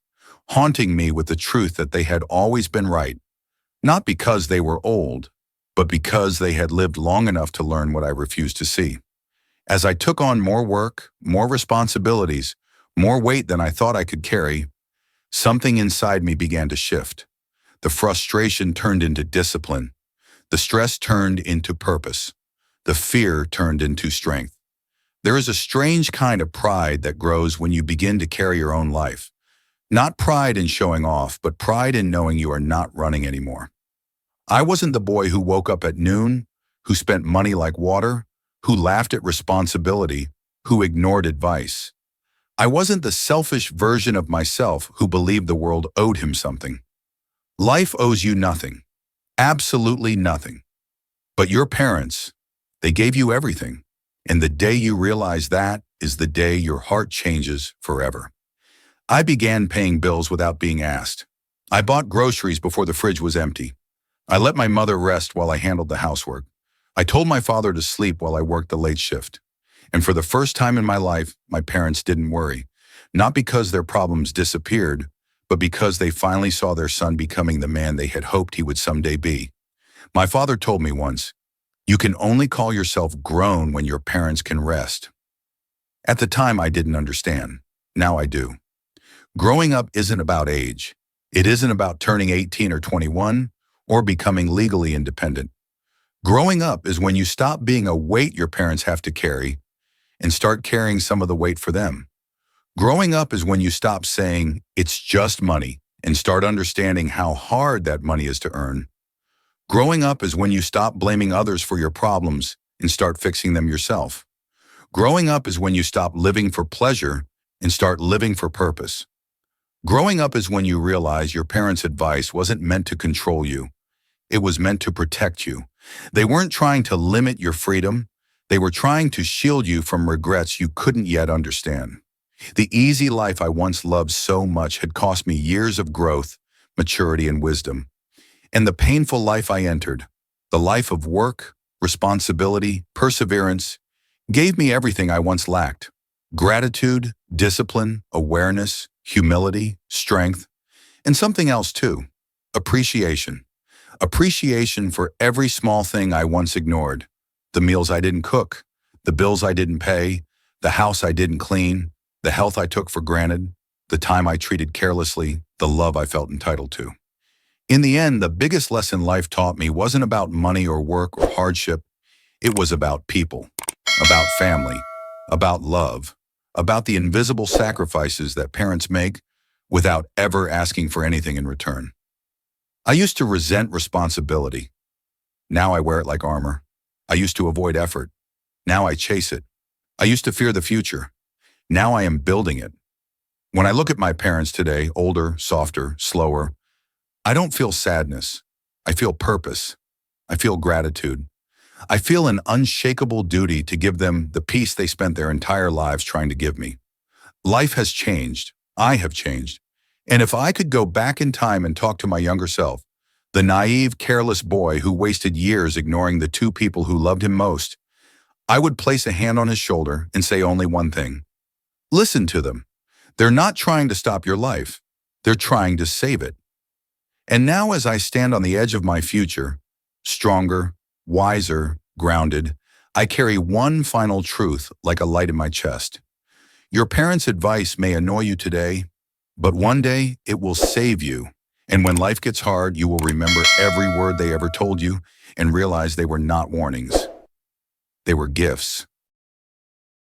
haunting me with the truth that they had always been right, not because they were old, but because they had lived long enough to learn what I refused to see. As I took on more work, more responsibilities, more weight than I thought I could carry, something inside me began to shift. The frustration turned into discipline. The stress turned into purpose. The fear turned into strength. There is a strange kind of pride that grows when you begin to carry your own life. Not pride in showing off, but pride in knowing you are not running anymore. I wasn't the boy who woke up at noon, who spent money like water, who laughed at responsibility, who ignored advice. I wasn't the selfish version of myself who believed the world owed him something. Life owes you nothing, absolutely nothing. But your parents, they gave you everything. And the day you realize that is the day your heart changes forever. I began paying bills without being asked. I bought groceries before the fridge was empty. I let my mother rest while I handled the housework. I told my father to sleep while I worked the late shift. And for the first time in my life, my parents didn't worry. Not because their problems disappeared, but because they finally saw their son becoming the man they had hoped he would someday be. My father told me once, "You can only call yourself grown when your parents can rest." At the time, I didn't understand. Now I do. Growing up isn't about age. It isn't about turning 18 or 21 or becoming legally independent. Growing up is when you stop being a weight your parents have to carry and start carrying some of the weight for them. Growing up is when you stop saying, "It's just money," and start understanding how hard that money is to earn. Growing up is when you stop blaming others for your problems and start fixing them yourself. Growing up is when you stop living for pleasure and start living for purpose. Growing up is when you realize your parents' advice wasn't meant to control you. It was meant to protect you. They weren't trying to limit your freedom. They were trying to shield you from regrets you couldn't yet understand. The easy life I once loved so much had cost me years of growth, maturity, and wisdom. And the painful life I entered, the life of work, responsibility, perseverance, gave me everything I once lacked: gratitude, discipline, awareness, humility, strength, and something else too: appreciation. Appreciation for every small thing I once ignored: the meals I didn't cook, the bills I didn't pay, the house I didn't clean, the health I took for granted, the time I treated carelessly, the love I felt entitled to. In the end, the biggest lesson life taught me wasn't about money or work or hardship. It was about people, about family, about love. about the invisible sacrifices that parents make without ever asking for anything in return. I used to resent responsibility. Now I wear it like armor. I used to avoid effort. Now I chase it. I used to fear the future. Now I am building it. When I look at my parents today, older, softer, slower, I don't feel sadness. I feel purpose. I feel gratitude. I feel an unshakable duty to give them the peace they spent their entire lives trying to give me. Life has changed. I have changed. And if I could go back in time and talk to my younger self, the naive, careless boy who wasted years ignoring the two people who loved him most, I would place a hand on his shoulder and say only one thing. Listen to them. They're not trying to stop your life. They're trying to save it. And now as I stand on the edge of my future, stronger, wiser, grounded, I carry one final truth like a light in my chest. Your parents' advice may annoy you today, but one day it will save you. And when life gets hard, you will remember every word they ever told you and realize they were not warnings. They were gifts.